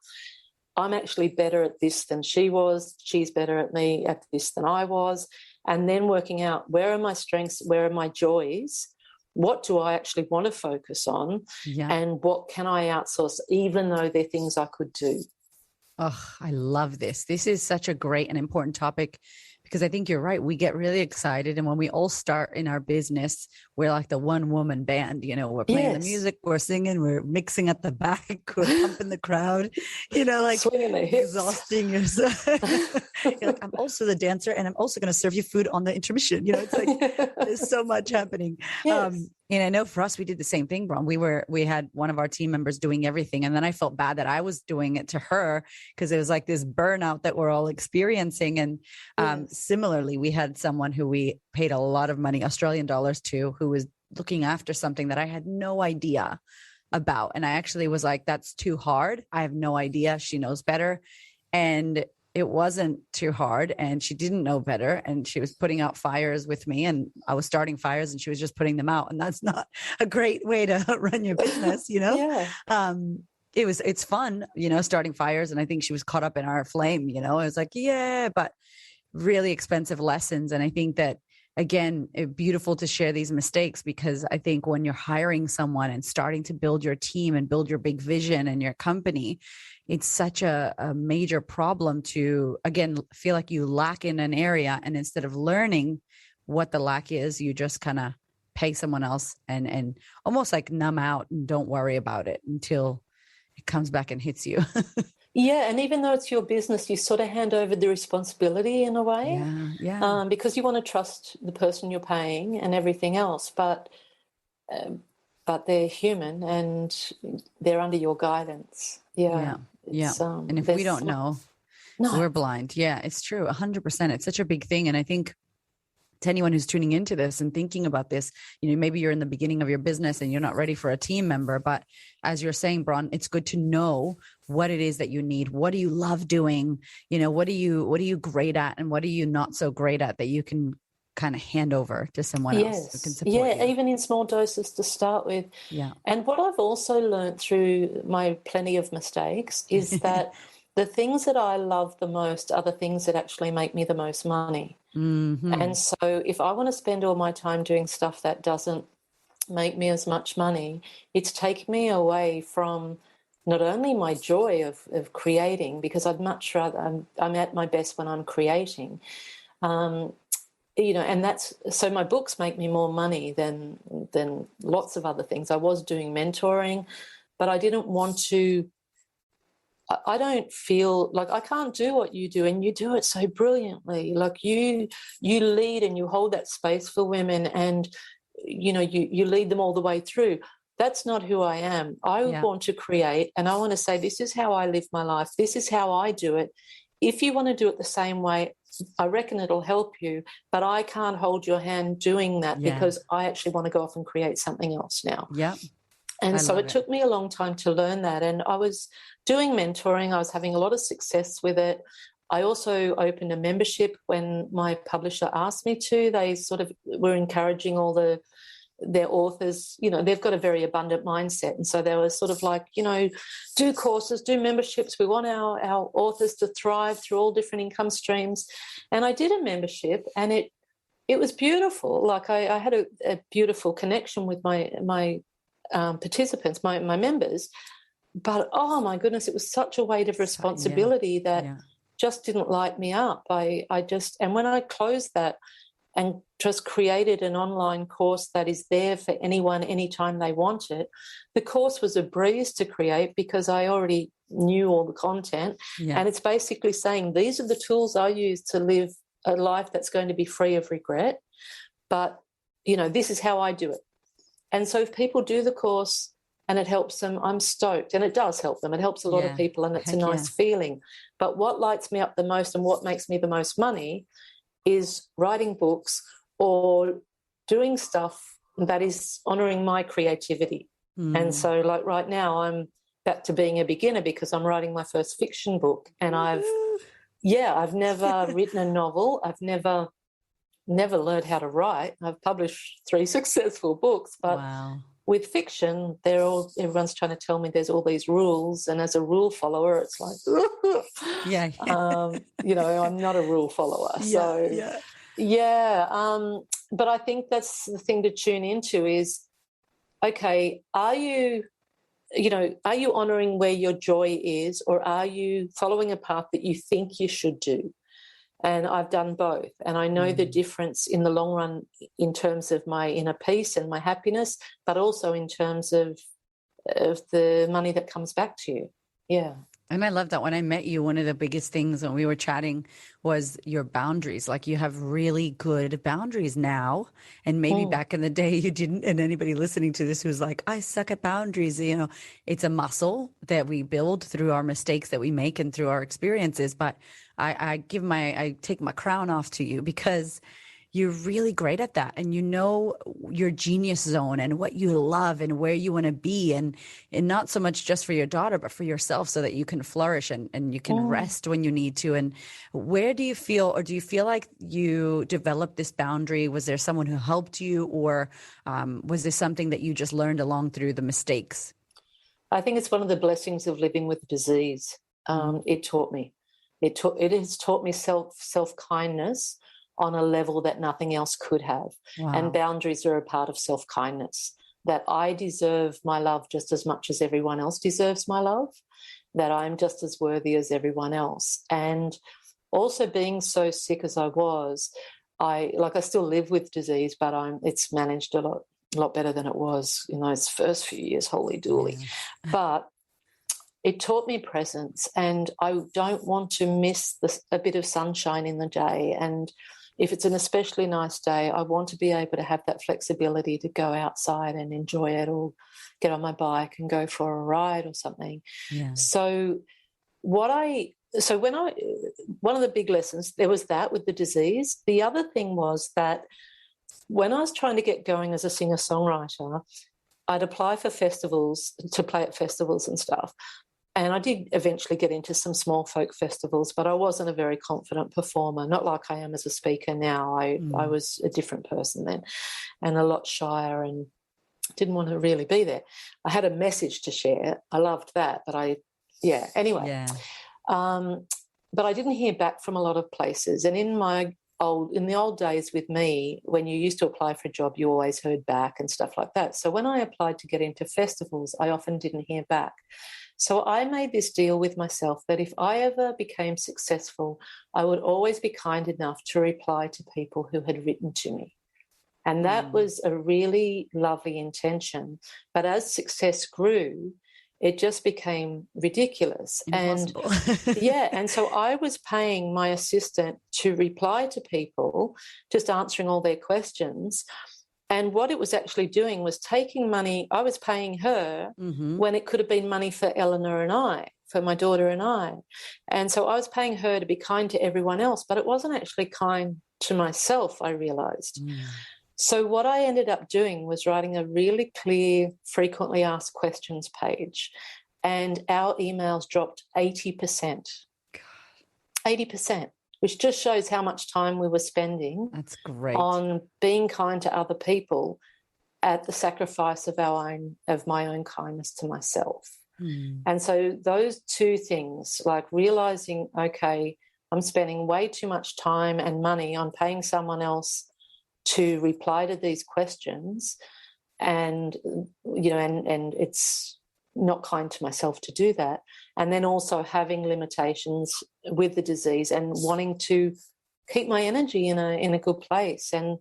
Speaker 2: I'm actually better at this than she was, she's better at me at this than I was, and then working out, where are my strengths, where are my joys, what do I actually want to focus on, and what can I outsource, even though they're things I could do.
Speaker 1: Oh, I love this. This is such a great and important topic, because I think you're right. We get really excited. And when we all start in our business, we're like the one woman band, we're playing the music, we're singing, we're mixing at the back, we're pumping the crowd, like
Speaker 2: swinging the hips,
Speaker 1: exhausting yourself. You're like, I'm also the dancer, and I'm also going to serve you food on the intermission. It's like, there's so much happening.
Speaker 2: Yes.
Speaker 1: And I know for us, we did the same thing, Bron. We had one of our team members doing everything. And then I felt bad that I was doing it to her, because it was like this burnout that we're all experiencing. And similarly, we had someone who we paid a lot of money, Australian dollars to, who was looking after something that I had no idea about. And I actually was like, that's too hard. I have no idea. She knows better. And it wasn't too hard, and she didn't know better, and she was putting out fires with me, and I was starting fires and she was just putting them out. And that's not a great way to run your business, It's fun, starting fires. And I think she was caught up in our flame, it was like, but really expensive lessons. And I think that, again, it's beautiful to share these mistakes, because I think when you're hiring someone and starting to build your team and build your big vision and your company, it's such a major problem to, again, feel like you lack in an area. And instead of learning what the lack is, you just kind of pay someone else and almost like numb out and don't worry about it until it comes back and hits you.
Speaker 2: Yeah, and even though it's your business, you sort of hand over the responsibility in a way, because you want to trust the person you're paying and everything else. But they're human, and they're under your guidance. And
Speaker 1: if we don't know, we're blind. Yeah, it's true. 100%. It's such a big thing. And I think to anyone who's tuning into this and thinking about this, maybe you're in the beginning of your business and you're not ready for a team member, but as you're saying, Bron, it's good to know what it is that you need. What do you love doing? What are you great at, and what are you not so great at, that you can kind of hand over to someone else who can support you.
Speaker 2: Even in small doses to start with.
Speaker 1: Yeah.
Speaker 2: And what I've also learned through my plenty of mistakes is that the things that I love the most are the things that actually make me the most money.
Speaker 1: Mm-hmm.
Speaker 2: And so if I want to spend all my time doing stuff that doesn't make me as much money, it's taken me away from not only my joy of creating, because I'd much rather, I'm at my best when I'm creating, and that's, so my books make me more money than lots of other things. I was doing mentoring, but I didn't want to, I don't feel like I can't do what you do, and you do it so brilliantly. Like you lead and you hold that space for women, and you lead them all the way through. That's not who I am. I want to create, and I want to say, this is how I live my life. This is how I do it. If you want to do it the same way, I reckon it'll help you, but I can't hold your hand doing that because I actually want to go off and create something else now.
Speaker 1: Yeah.
Speaker 2: And so it took me a long time to learn that. And I was doing mentoring. I was having a lot of success with it. I also opened a membership when my publisher asked me to. They sort of were encouraging all their authors, they've got a very abundant mindset. And so they were sort of like, do courses, do memberships. We want our authors to thrive through all different income streams. And I did a membership, and it was beautiful. Like I had a beautiful connection with my participants, my members. But, oh, my goodness, it was such a weight of responsibility that just didn't light me up. And when I closed that and just created an online course that is there for anyone anytime they want it, the course was a breeze to create because I already knew all the content. Yeah. And it's basically saying these are the tools I use to live a life that's going to be free of regret. But, this is how I do it. And so if people do the course and it helps them, I'm stoked. And it does help them. It helps a lot of people, and it's a nice feeling. But what lights me up the most and what makes me the most money is writing books or doing stuff that is honouring my creativity. And so, like right now, I'm back to being a beginner because I'm writing my first fiction book, and I've never written a novel. I've never learned how to write. I've published 3 successful books, but with fiction, everyone's trying to tell me there's all these rules, and as a rule follower, it's like, I'm not a rule follower. But I think that's the thing to tune into is, okay, are you honouring where your joy is, or are you following a path that you think you should do? And I've done both. And I know the difference in the long run in terms of my inner peace and my happiness, but also in terms of the money that comes back to you. Yeah.
Speaker 1: And I love that. When I met you, one of the biggest things when we were chatting was your boundaries. Like, you have really good boundaries now. And maybe back in the day you didn't. And anybody listening to this who's like, I suck at boundaries, it's a muscle that we build through our mistakes that we make and through our experiences. But I take my crown off to you because you're really great at that, and your genius zone and what you love and where you want to be, and not so much just for your daughter, but for yourself, so that you can flourish and you can rest when you need to. And where do you feel like you developed this boundary? Was there someone who helped you, or was this something that you just learned along through the mistakes?
Speaker 2: I think it's one of the blessings of living with disease. It taught me. It has taught me self-kindness on a level that nothing else could have. Wow. And boundaries are a part of self-kindness, that I deserve my love just as much as everyone else deserves my love, that I'm just as worthy as everyone else. And also, being so sick as I was, I still live with disease, but it's managed a lot better than it was in those first few years, holy dooly. Yeah. But it taught me presence, and I don't want to miss a bit of sunshine in the day. And if it's an especially nice day, I want to be able to have that flexibility to go outside and enjoy it, or get on my bike and go for a ride or something. Yeah. So one of the big lessons, there was that with the disease. The other thing was that when I was trying to get going as a singer-songwriter, I'd apply for festivals to play at festivals and stuff. And I did eventually get into some small folk festivals, but I wasn't a very confident performer, not like I am as a speaker now. I was a different person then, and a lot shyer, and didn't want to really be there. I had a message to share. I loved that, but anyway. Yeah. But I didn't hear back from a lot of places. And in the old days with me, when you used to apply for a job, you always heard back and stuff like that. So when I applied to get into festivals, I often didn't hear back. So I made this deal with myself that if I ever became successful, I would always be kind enough to reply to people who had written to me. And that was a really lovely intention. But as success grew, it just became ridiculous. Impossible. And so I was paying my assistant to reply to people, just answering all their questions. And what it was actually doing was taking money. I was paying her when it could have been money for Eleanor and I, for my daughter and I. And so I was paying her to be kind to everyone else, but it wasn't actually kind to myself, I realised. So what I ended up doing was writing a really clear, frequently asked questions page, and our emails dropped 80%. 80%, which just shows how much time we were spending.
Speaker 1: That's great.
Speaker 2: On being kind to other people at the sacrifice of my own kindness to myself. And so those two things, like realizing, okay, I'm spending way too much time and money on paying someone else to reply to these questions, and and it's not kind to myself to do that. And then also having limitations with the disease and wanting to keep my energy in a good place. And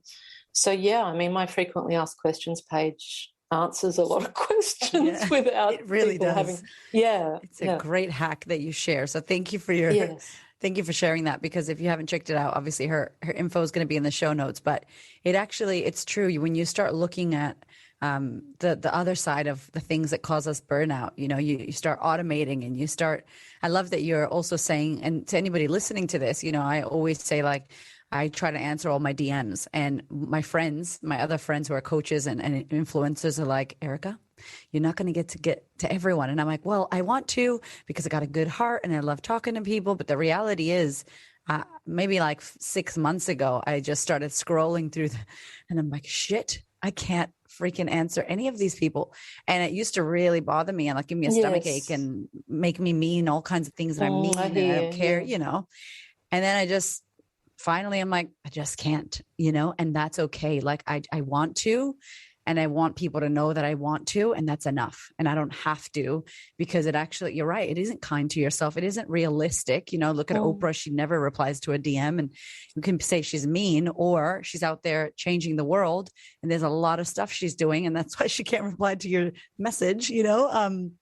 Speaker 2: so, yeah, I mean, my frequently asked questions page answers a lot of questions without
Speaker 1: it really
Speaker 2: people
Speaker 1: does.
Speaker 2: having. Yeah,
Speaker 1: it's a great hack that you share. So thank you for your thank you for sharing that, because if you haven't checked it out, obviously her info is going to be in the show notes. But it's true when you start looking at the other side of the things that cause us burnout. You start automating, and I love that you're also saying, and to anybody listening to this, I always say, like, I try to answer all my DMs, and my other friends who are coaches and influencers are like, Erica, you're not going to get to everyone. And I'm like, well, I want to, because I got a good heart and I love talking to people. But the reality is, maybe like 6 months ago, I just started scrolling through and I'm like, shit, I can't freaking answer any of these people. And it used to really bother me and like give me a stomach ache and make me mean all kinds of things that I'm mean and I don't care, And then finally I'm like, I just can't, and that's okay. Like I want to, and I want people to know that I want to, and that's enough. And I don't have to, because you're right. It isn't kind to yourself. It isn't realistic. Look at Oprah. She never replies to a DM, and you can say she's mean or she's out there changing the world. And there's a lot of stuff she's doing, and that's why she can't reply to your message, And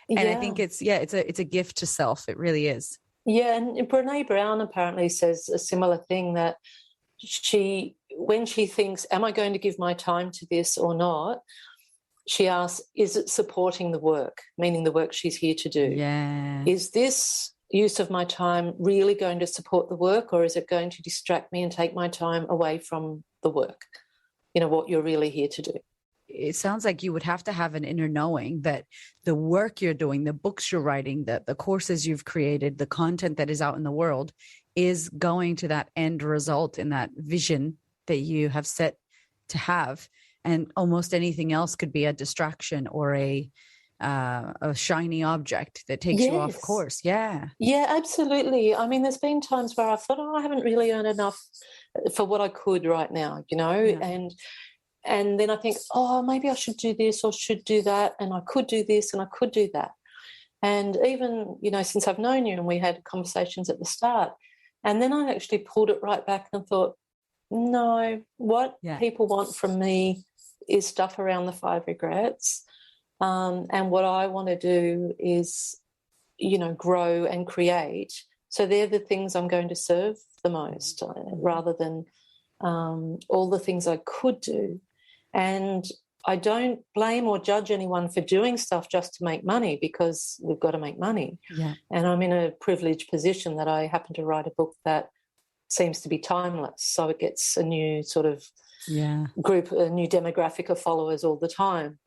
Speaker 1: I think it's a gift to self. It really is.
Speaker 2: Yeah. And Brene Brown apparently says a similar thing, that when she thinks, am I going to give my time to this or not? She asks, is it supporting the work, meaning the work she's here to do?
Speaker 1: Yeah.
Speaker 2: Is this use of my time really going to support the work, or is it going to distract me and take my time away from the work? What you're really here to do.
Speaker 1: It sounds like you would have to have an inner knowing that the work you're doing, the books you're writing, the courses you've created, the content that is out in the world is going to that end result in that vision that you have set to have. And almost anything else could be a distraction or a shiny object that takes you off course. Yeah.
Speaker 2: Yeah, absolutely. I mean, there's been times where I've thought, I haven't really earned enough for what I could right now, and then I think, maybe I should do this or should do that, and I could do this and I could do that. And even, since I've known you and we had conversations at the start, and then I actually pulled it right back and thought, no, what people want from me is stuff around the 5 regrets. And what I want to do is, grow and create. So they're the things I'm going to serve the most, rather than all the things I could do. And I don't blame or judge anyone for doing stuff just to make money, because we've got to make money.
Speaker 1: Yeah.
Speaker 2: And I'm in a privileged position that I happen to write a book that seems to be timeless. So it gets a new sort of group, a new demographic of followers all the time.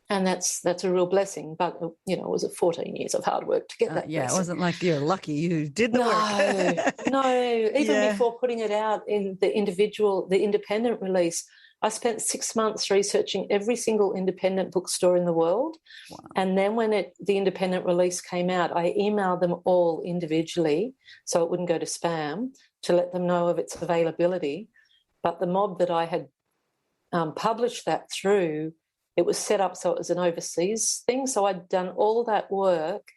Speaker 2: And that's a real blessing. But, it was 14 years of hard work to get that blessing.
Speaker 1: It wasn't like you're lucky you did the work.
Speaker 2: No. Even before putting it out in the independent release, I spent 6 months researching every single independent bookstore in the world. Wow. And then when the independent release came out, I emailed them all individually so it wouldn't go to spam, to let them know of its availability. But the mob that I had published that through, it was set up so it was an overseas thing. So I'd done all that work,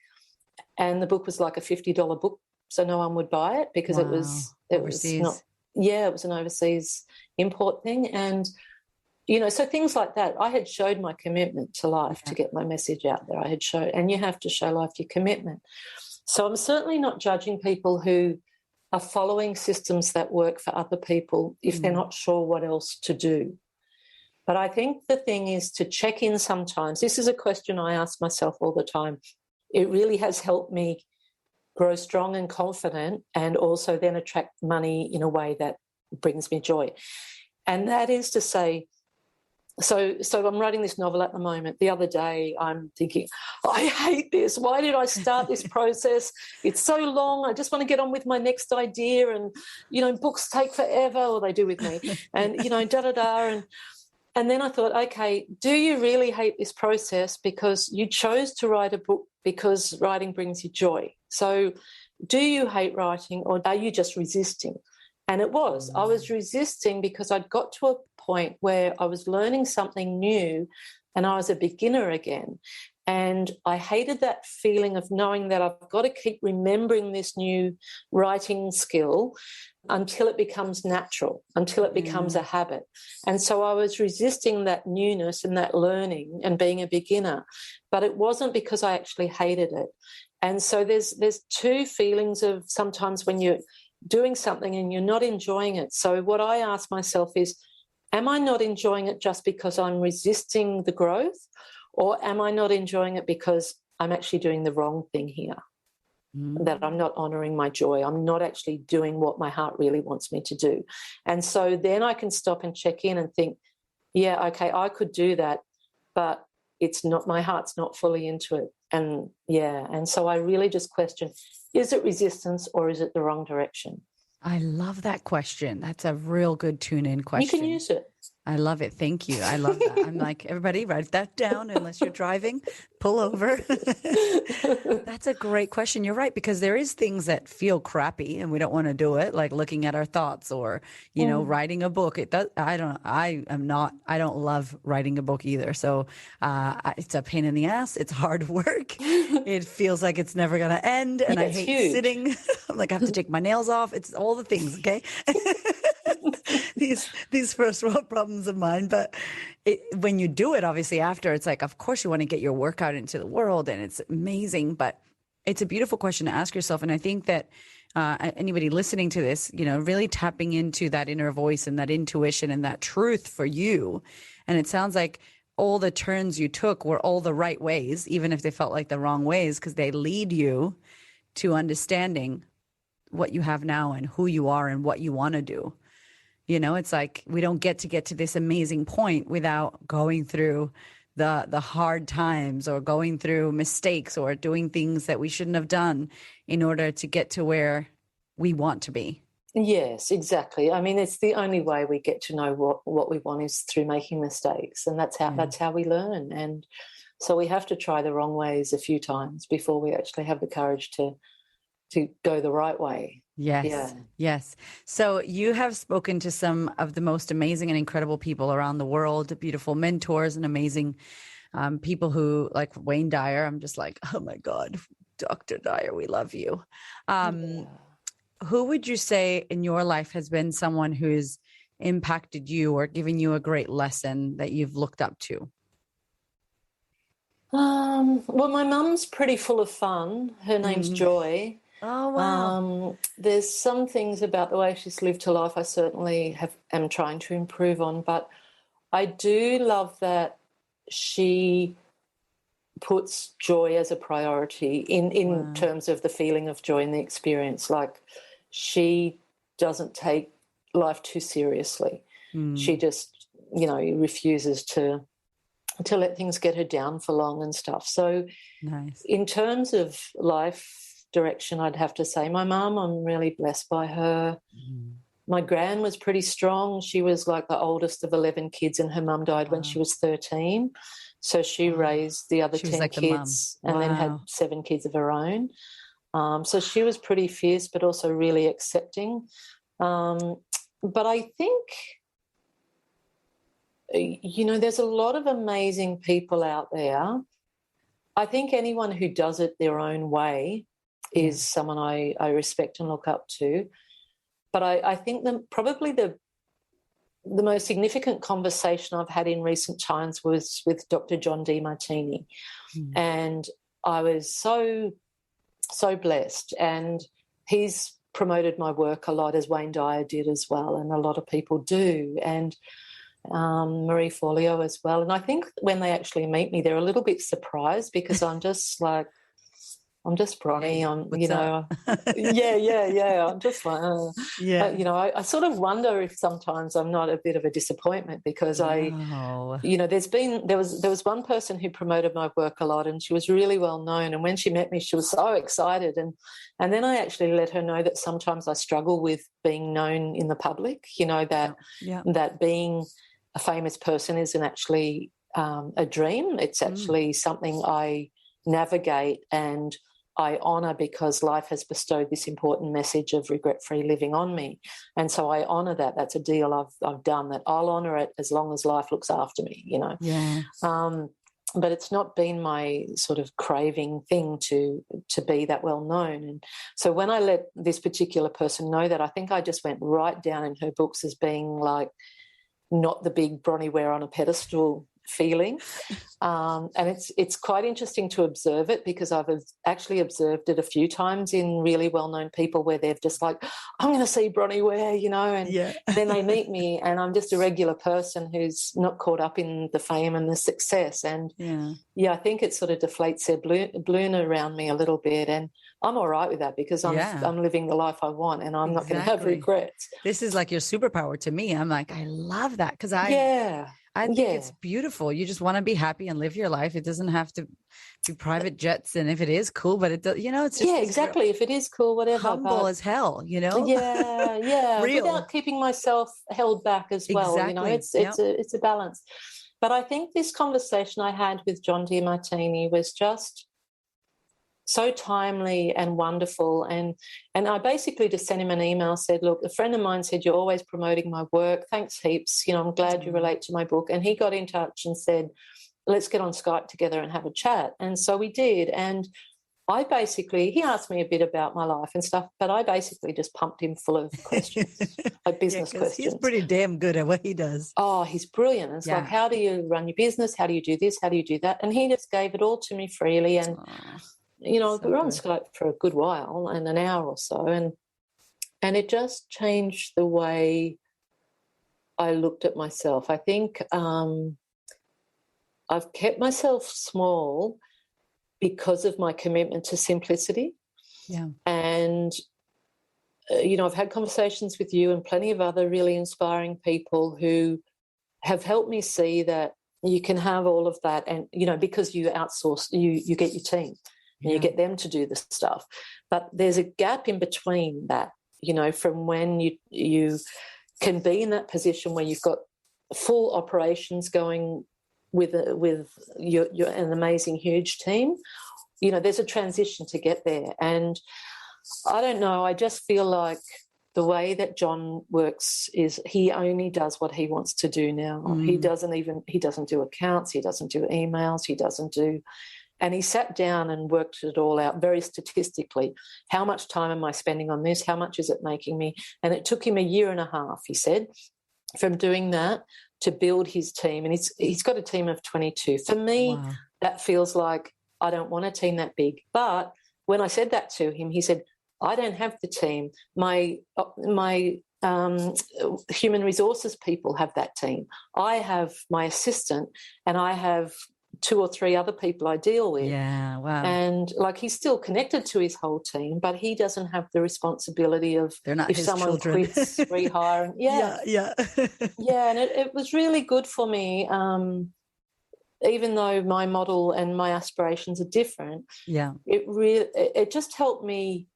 Speaker 2: and the book was like a $50 book, so no one would buy it because it was not. Yeah, it was an overseas import thing. And, so things like that. I had showed my commitment to life to get my message out there. And you have to show life your commitment. So I'm certainly not judging people who are following systems that work for other people if they're not sure what else to do. But I think the thing is to check in sometimes. This is a question I ask myself all the time. It really has helped me grow strong and confident, and also then attract money in a way that brings me joy. And that is to say, So I'm writing this novel at the moment. The other day I'm thinking, I hate this. Why did I start this process? It's so long. I just want to get on with my next idea. And, books take forever, or they do with me. And, da-da-da. And then I thought, okay, do you really hate this process because you chose to write a book because writing brings you joy? So do you hate writing, or are you just resisting? And it was. I was resisting because I'd got to a point where I was learning something new and I was a beginner again. And I hated that feeling of knowing that I've got to keep remembering this new writing skill until it becomes natural, until it becomes a habit. And so I was resisting that newness and that learning and being a beginner. But it wasn't because I actually hated it. And so there's two feelings of sometimes when you're doing something and you're not enjoying it. So what I ask myself is, am I not enjoying it just because I'm resisting the growth, or am I not enjoying it because I'm actually doing the wrong thing here, that I'm not honouring my joy? I'm not actually doing what my heart really wants me to do. And so then I can stop and check in and think, yeah, okay, I could do that, but it's not, my heart's not fully into it. And so I really just question, is it resistance or is it the wrong direction?
Speaker 1: I love that question. That's a real good tune-in question.
Speaker 2: You can use it.
Speaker 1: I love it. Thank you. I love that. I'm like, everybody write that down. Unless you're driving, pull over. That's a great question. You're right, because there is things that feel crappy and we don't want to do it, like looking at our thoughts or, writing a book. It does. I don't love writing a book either. So it's a pain in the ass. It's hard work. It feels like it's never going to end. And I hate sitting. I'm like, I have to take my nails off. It's all the things. Okay. These first world problems of mine. But when you do it, obviously after, it's like, of course you want to get your work out into the world and it's amazing, but it's a beautiful question to ask yourself. And I think that anybody listening to this, really tapping into that inner voice and that intuition and that truth for you. And it sounds like all the turns you took were all the right ways, even if they felt like the wrong ways, because they lead you to understanding what you have now and who you are and what you want to do. It's like we don't get to this amazing point without going through the hard times or going through mistakes or doing things that we shouldn't have done in order to get to where we want to be.
Speaker 2: Yes, exactly. I mean, it's the only way we get to know what we want is through making mistakes, and that's how we learn. And so we have to try the wrong ways a few times before we actually have the courage to go the right way.
Speaker 1: Yes.
Speaker 2: Yeah.
Speaker 1: Yes. So you have spoken to some of the most amazing and incredible people around the world, beautiful mentors and amazing people who, like Wayne Dyer. I'm just like, oh my God, Dr. Dyer, we love you. Who would you say in your life has been someone who's impacted you or given you a great lesson that you've looked up to?
Speaker 2: Well, my mum's pretty full of fun. Her name's Joy.
Speaker 1: Oh, wow.
Speaker 2: There's some things about the way she's lived her life I certainly am trying to improve on, but I do love that she puts joy as a priority in terms of the feeling of joy and the experience. Like, she doesn't take life too seriously. She just, refuses to let things get her down for long and stuff. So
Speaker 1: nice.
Speaker 2: In terms of life direction, I'd have to say my mum, I'm really blessed by her. My gran was pretty strong. She was like the oldest of 11 kids, and her mum died when she was 13. So she raised the other 10
Speaker 1: like
Speaker 2: kids and then had 7 kids of her own. So she was pretty fierce but also really accepting. But I think, there's a lot of amazing people out there. I think anyone who does it their own way is someone I respect and look up to. But I think probably the most significant conversation I've had in recent times was with Dr. John Demartini. And I was so, so blessed. And he's promoted my work a lot, as Wayne Dyer did as well, and a lot of people do. And Marie Forleo as well. And I think when they actually meet me, they're a little bit surprised because I'm just like, I'm just Bronnie.
Speaker 1: What's up?
Speaker 2: Yeah. I'm just like,
Speaker 1: Yeah.
Speaker 2: I sort of wonder if sometimes I'm not a bit of a disappointment because
Speaker 1: No.
Speaker 2: there was one person who promoted my work a lot, and she was really well known. And when she met me, she was so excited. And then I actually let her know that sometimes I struggle with being known in the public. That being a famous person isn't actually a dream. It's actually something I navigate and I honour because life has bestowed this important message of regret-free living on me. And so I honour that. That's a deal I've done, that I'll honour it as long as life looks after me,
Speaker 1: Yeah.
Speaker 2: But it's not been my sort of craving thing to be that well known. And so when I let this particular person know that, I think I just went right down in her books as being like not the big Bronnie Ware on a pedestal feeling. And it's quite interesting to observe it because I've actually observed it a few times in really well-known people where they've just like, I'm going to see Bronnie Ware, and then they meet me and I'm just a regular person who's not caught up in the fame and the success. And I think it sort of deflates their balloon around me a little bit, and I'm all right with that because I'm living the life I want and I'm not going to have regrets.
Speaker 1: This is like your superpower to me. I'm like, I love that because I think it's beautiful. You just want to be happy and live your life. It doesn't have to be private jets. And if it is cool, but it's just.
Speaker 2: Yeah, exactly. If it is cool, whatever.
Speaker 1: Humble as hell,
Speaker 2: Yeah.
Speaker 1: Real.
Speaker 2: Without keeping myself held back as well.
Speaker 1: Exactly.
Speaker 2: It's a balance. But I think this conversation I had with John Demartini was just so timely and wonderful. And I basically just sent him an email, said, look, a friend of mine said, you're always promoting my work. Thanks heaps. I'm glad you relate to my book. And he got in touch and said, let's get on Skype together and have a chat. And so we did. And he asked me a bit about my life and stuff, but I basically just pumped him full of questions, like business questions.
Speaker 1: He's pretty damn good at what he does.
Speaker 2: Oh, he's brilliant. It's like, how do you run your business? How do you do this? How do you do that? And he just gave it all to me freely. And we were on Skype for a good while, and an hour or so, and it just changed the way I looked at myself. I think I've kept myself small because of my commitment to simplicity.
Speaker 1: Yeah.
Speaker 2: And, I've had conversations with you and plenty of other really inspiring people who have helped me see that you can have all of that and, because you outsource, you get your team. And you get them to do the stuff. But there's a gap in between that, from when you can be in that position where you've got full operations going with an amazing, huge team. There's a transition to get there. And I don't know, I just feel like the way that John works is he only does what he wants to do now. He doesn't do accounts, he doesn't do emails, and he sat down and worked it all out very statistically. How much time am I spending on this? How much is it making me? And it took him 1.5 years, he said, from doing that to build his team. And he's got a team of 22. For me, that feels like I don't want a team that big. But when I said that to him, he said, I don't have the team. My human resources people have that team. I have my assistant and I have 2 or 3 other people I deal with.
Speaker 1: Yeah, wow.
Speaker 2: And he's still connected to his whole team, but he doesn't have the responsibility of
Speaker 1: they're not
Speaker 2: if
Speaker 1: his
Speaker 2: someone
Speaker 1: children.
Speaker 2: quits, rehiring. Yeah. And it was really good for me, even though my model and my aspirations are different.
Speaker 1: Yeah.
Speaker 2: It just helped me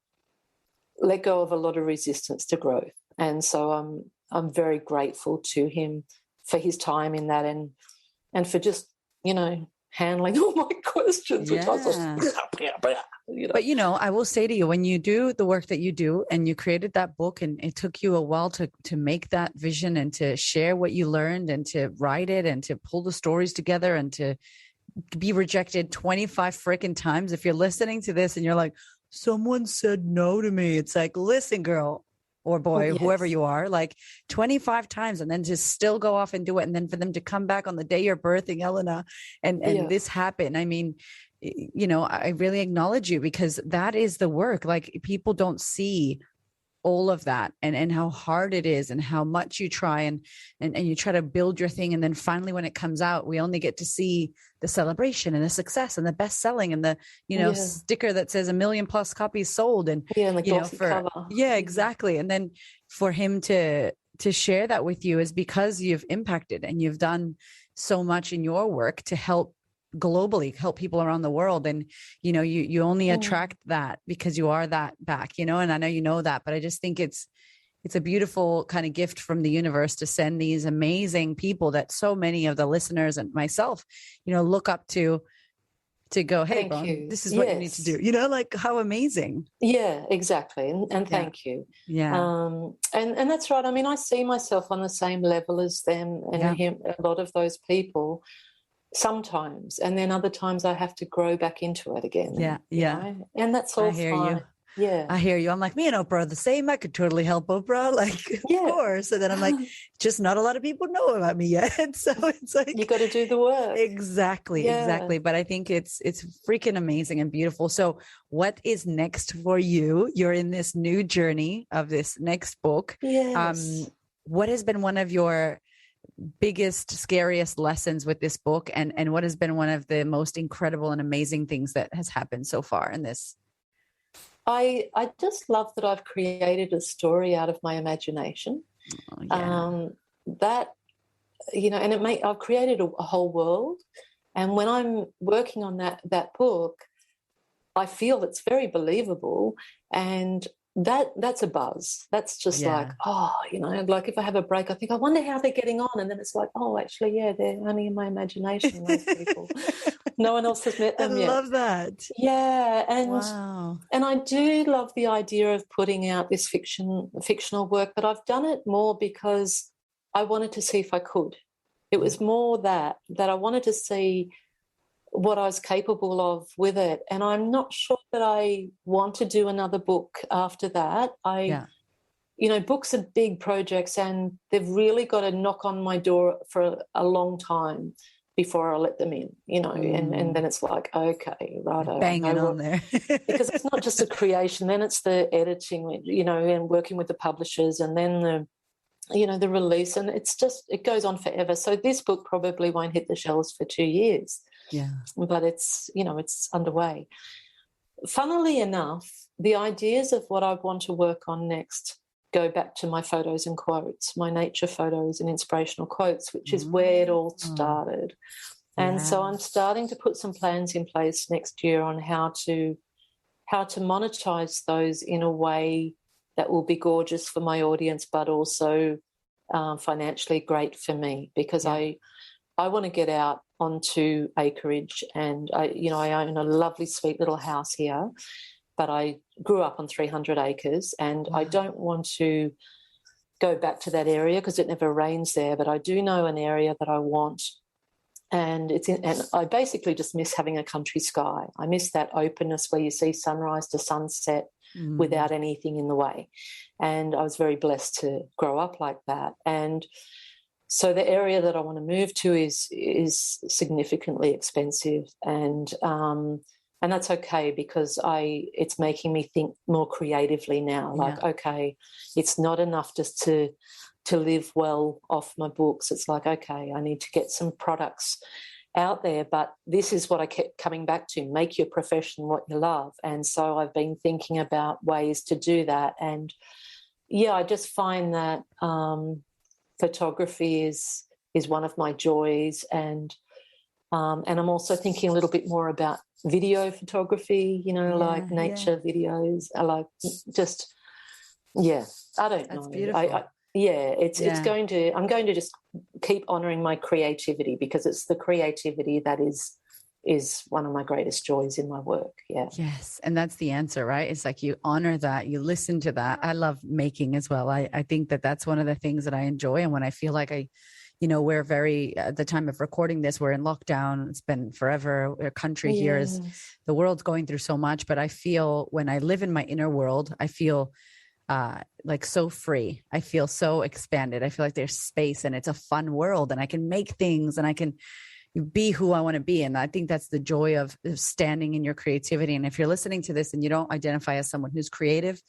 Speaker 2: let go of a lot of resistance to growth. And so I'm very grateful to him for his time in that and for just, handling all my questions, which I was just,
Speaker 1: But, I will say to you, when you do the work that you do and you created that book and it took you a while to make that vision and to share what you learned and to write it and to pull the stories together and to be rejected 25 freaking times. If you're listening to this and you're like, someone said no to me, it's like, listen, girl or boy, whoever you are, 25 times, and then to still go off and do it. And then for them to come back on the day you're birthing Elena and this happened. I mean, I really acknowledge you because that is the work. People don't see all of that and how hard it is and how much you try and you try to build your thing. And then finally, when it comes out, we only get to see the celebration and the success and the best selling and the, sticker that says 1 million+ copies sold. And,
Speaker 2: and the glossy cover.
Speaker 1: Yeah, exactly. And then for him to share that with you is because you've impacted and you've done so much in your work to help globally, help people around the world. And, you only attract that because you are that back, and I know you know that, but I just think it's a beautiful kind of gift from the universe to send these amazing people that so many of the listeners and myself, look up to go, hey, Bron, this is what you need to do. Like how amazing.
Speaker 2: Yeah, exactly. And thank you.
Speaker 1: Yeah.
Speaker 2: And that's right. I mean, I see myself on the same level as them and him, a lot of those people sometimes. And then other times I have to grow back into it again.
Speaker 1: Yeah.
Speaker 2: And that's all fine. Yeah.
Speaker 1: I hear you. I'm like, me and Oprah are the same. I could totally help Oprah. Like, of course. And then I'm like, just not a lot of people know about me yet. So it's like,
Speaker 2: you got to do the work.
Speaker 1: Exactly. But I think it's freaking amazing and beautiful. So what is next for you? You're in this new journey of this next book.
Speaker 2: Yes.
Speaker 1: What has been one of your biggest, scariest lessons with this book? And what has been one of the most incredible and amazing things that has happened so far in this?
Speaker 2: I just love that I've created a story out of my imagination. That, and I've created a whole world. And when I'm working on that book, I feel it's very believable. And that's a buzz. That's just like, like if I have a break, I think, I wonder how they're getting on. And then it's like, oh, actually, they're only in my imagination, those people. No one else has met them yet.
Speaker 1: I love that.
Speaker 2: Yeah. And I do love the idea of putting out this fictional work, but I've done it more because I wanted to see if I could. It was more that I wanted to see what I was capable of with it. And I'm not sure that I want to do another book after that. Books are big projects and they've really got to knock on my door for a long time before I let them in, and then it's like, okay, right.
Speaker 1: Bang it on there.
Speaker 2: Because it's not just a creation, then it's the editing, and working with the publishers and then the release, and it goes on forever. So this book probably won't hit the shelves for 2 years.
Speaker 1: Yeah.
Speaker 2: But it's underway. Funnily enough, the ideas of what I want to work on next go back to my photos and quotes, my nature photos and inspirational quotes, which is where it all started. And so I'm starting to put some plans in place next year on how to monetize those in a way that will be gorgeous for my audience, but also financially great for me, because I want to get out onto acreage, and I own a lovely, sweet little house here, but I grew up on 300 acres, and I don't want to go back to that area because it never rains there. But I do know an area that I want, and and I basically just miss having a country sky. I miss that openness where you see sunrise to sunset without anything in the way. And I was very blessed to grow up like that. And so the area that I want to move to is significantly expensive, and that's okay, because it's making me think more creatively now. Like, okay, it's not enough just to live well off my books. It's like, okay, I need to get some products out there, but this is what I kept coming back to: make your profession what you love. And so I've been thinking about ways to do that. And I just find that photography is one of my joys, and I'm also thinking a little bit more about video photography, like nature videos. I like I don't know.
Speaker 1: That's beautiful.
Speaker 2: I'm going to just keep honouring my creativity, because it's the creativity that is one of my greatest joys in my work. Yeah.
Speaker 1: Yes. And that's the answer, right? It's like you honor that, you listen to that. I love making as well. I think that's one of the things that I enjoy. And when I feel like we're very, at the time of recording this, we're in lockdown. It's been forever. Our country here is, the world's going through so much, but I feel when I live in my inner world, I feel like so free. I feel so expanded. I feel like there's space and it's a fun world, and I can make things and I can be who I want to be. And I think that's the joy of standing in your creativity. And if you're listening to this and you don't identify as someone who's creative,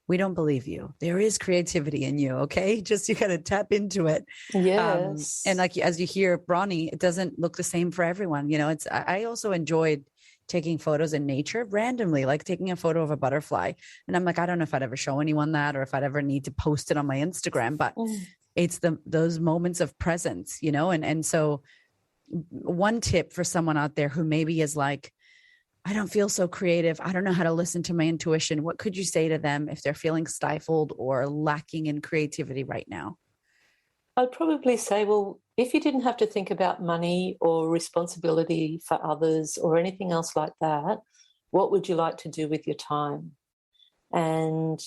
Speaker 1: we don't believe you. There is creativity in you. Okay. Just, you got to tap into it.
Speaker 2: Yes.
Speaker 1: And like, as you hear Bronnie, it doesn't look the same for everyone. You know, I also enjoyed taking photos in nature randomly, like taking a photo of a butterfly. And I'm like, I don't know if I'd ever show anyone that, or if I'd ever need to post it on my Instagram, but it's those moments of presence, you know? And so one tip for someone out there who maybe is like, I don't feel so creative, I don't know how to listen to my intuition, what could you say to them if they're feeling stifled or lacking in creativity right now?
Speaker 2: I'd probably say, well, if you didn't have to think about money or responsibility for others or anything else like that, what would you like to do with your time? And,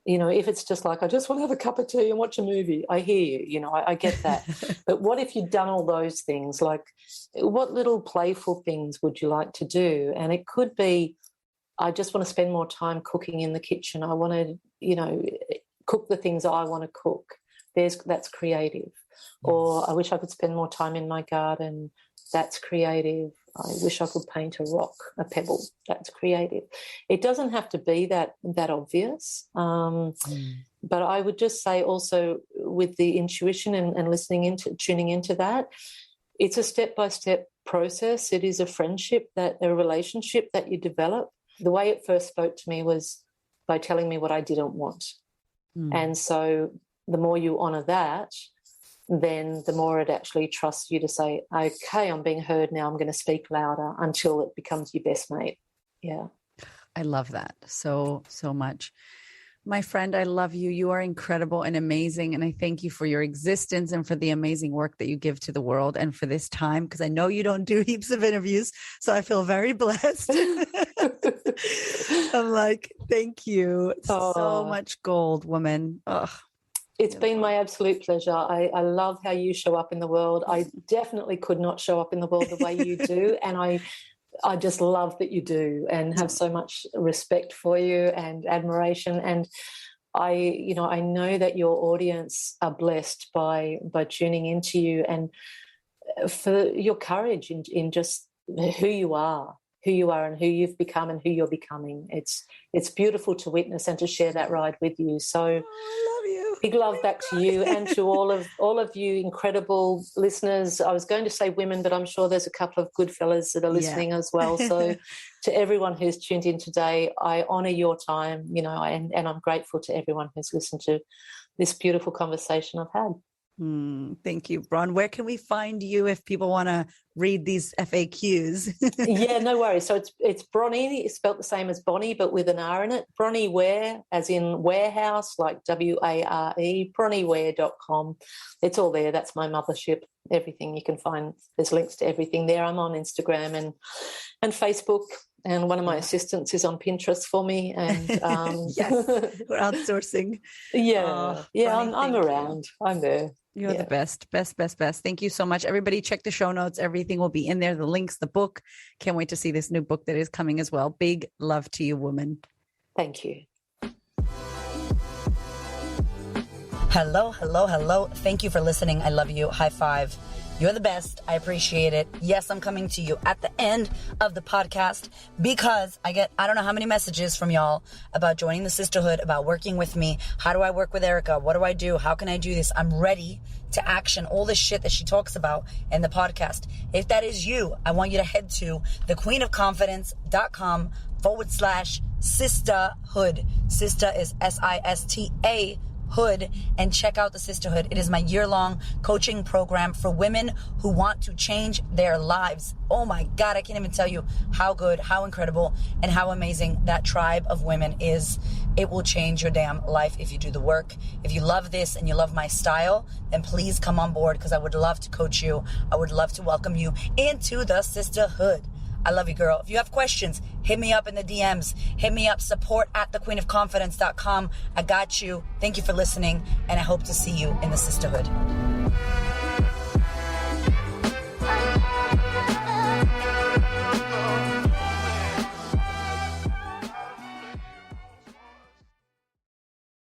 Speaker 2: you know, if it's just like, I just want to have a cup of tea and watch a movie, I hear you, you know, I get that. But what if you'd done all those things? Like, what little playful things would you like to do? And it could be, I just want to spend more time cooking in the kitchen. I want to, you know, cook the things I want to cook. That's creative. Or I wish I could spend more time in my garden. That's creative. I wish I could paint a rock, a pebble. That's creative. It doesn't have to be that obvious. But I would just say also, with the intuition and tuning into that, it's a step-by-step process. It is a relationship that you develop. The way it first spoke to me was by telling me what I didn't want. And so the more you honour that, then the more it actually trusts you to say, okay, I'm being heard now, I'm going to speak louder, until it becomes your best mate. Yeah.
Speaker 1: I love that so much. My friend, I love you. You are incredible and amazing. And I thank you for your existence and for the amazing work that you give to the world and for this time, because I know you don't do heaps of interviews. So I feel very blessed. I'm like, thank you. So much gold, woman. Ugh.
Speaker 2: It's been my absolute pleasure. I love how you show up in the world. I definitely could not show up in the world the way you do. And I just love that you do, and have so much respect for you and admiration. And I know that your audience are blessed by tuning into you, and for your courage in just who you are and who you've become and who you're becoming. It's beautiful to witness and to share that ride with you. So I love you. Big love back to you and to all of you incredible listeners. I was going to say women, but I'm sure there's a couple of good fellas that are listening as well. So to everyone who's tuned in today, I honour your time, you know, and I'm grateful to everyone who's listened to this beautiful conversation I've had.
Speaker 1: Thank you, Bron. Where can we find you if people want to read these FAQs?
Speaker 2: Yeah, no worries. So it's Bronnie, it's spelt the same as Bonnie, but with an R in it. Bronnie Ware, as in warehouse, like WARE, bronnieware.com. It's all there. That's my mothership. Everything you can find. There's links to everything there. I'm on Instagram and Facebook. And one of my assistants is on Pinterest for me. And
Speaker 1: yes, we're outsourcing.
Speaker 2: Yeah, Bronnie, I'm around. I'm there.
Speaker 1: You're the best. Thank you so much. Everybody check the show notes. Everything will be in there. The links, the book. Can't wait to see this new book that is coming as well. Big love to you, woman.
Speaker 2: Thank you.
Speaker 1: Hello. Thank you for listening. I love you. High five. You're the best. I appreciate it. Yes, I'm coming to you at the end of the podcast because I don't know how many messages from y'all about joining the sisterhood, about working with me. How do I work with Erica? What do I do? How can I do this? I'm ready to action all the shit that she talks about in the podcast. If that is you, I want you to head to thequeenofconfidence.com/sisterhood. Sister is SISTA hood, and check out the sisterhood. It is my year-long coaching program for women who want to change their lives. Oh my God, I can't even tell you how good, how incredible, and how amazing that tribe of women is. It will change your damn life if you do the work. If you love this and you love my style, then please come on board, because I would love to coach you. I would love to welcome you into the sisterhood. I love you, girl. If you have questions, hit me up in the DMs. Hit me up, support@thequeenofconfidence.com. I got you. Thank you for listening, and I hope to see you in the sisterhood.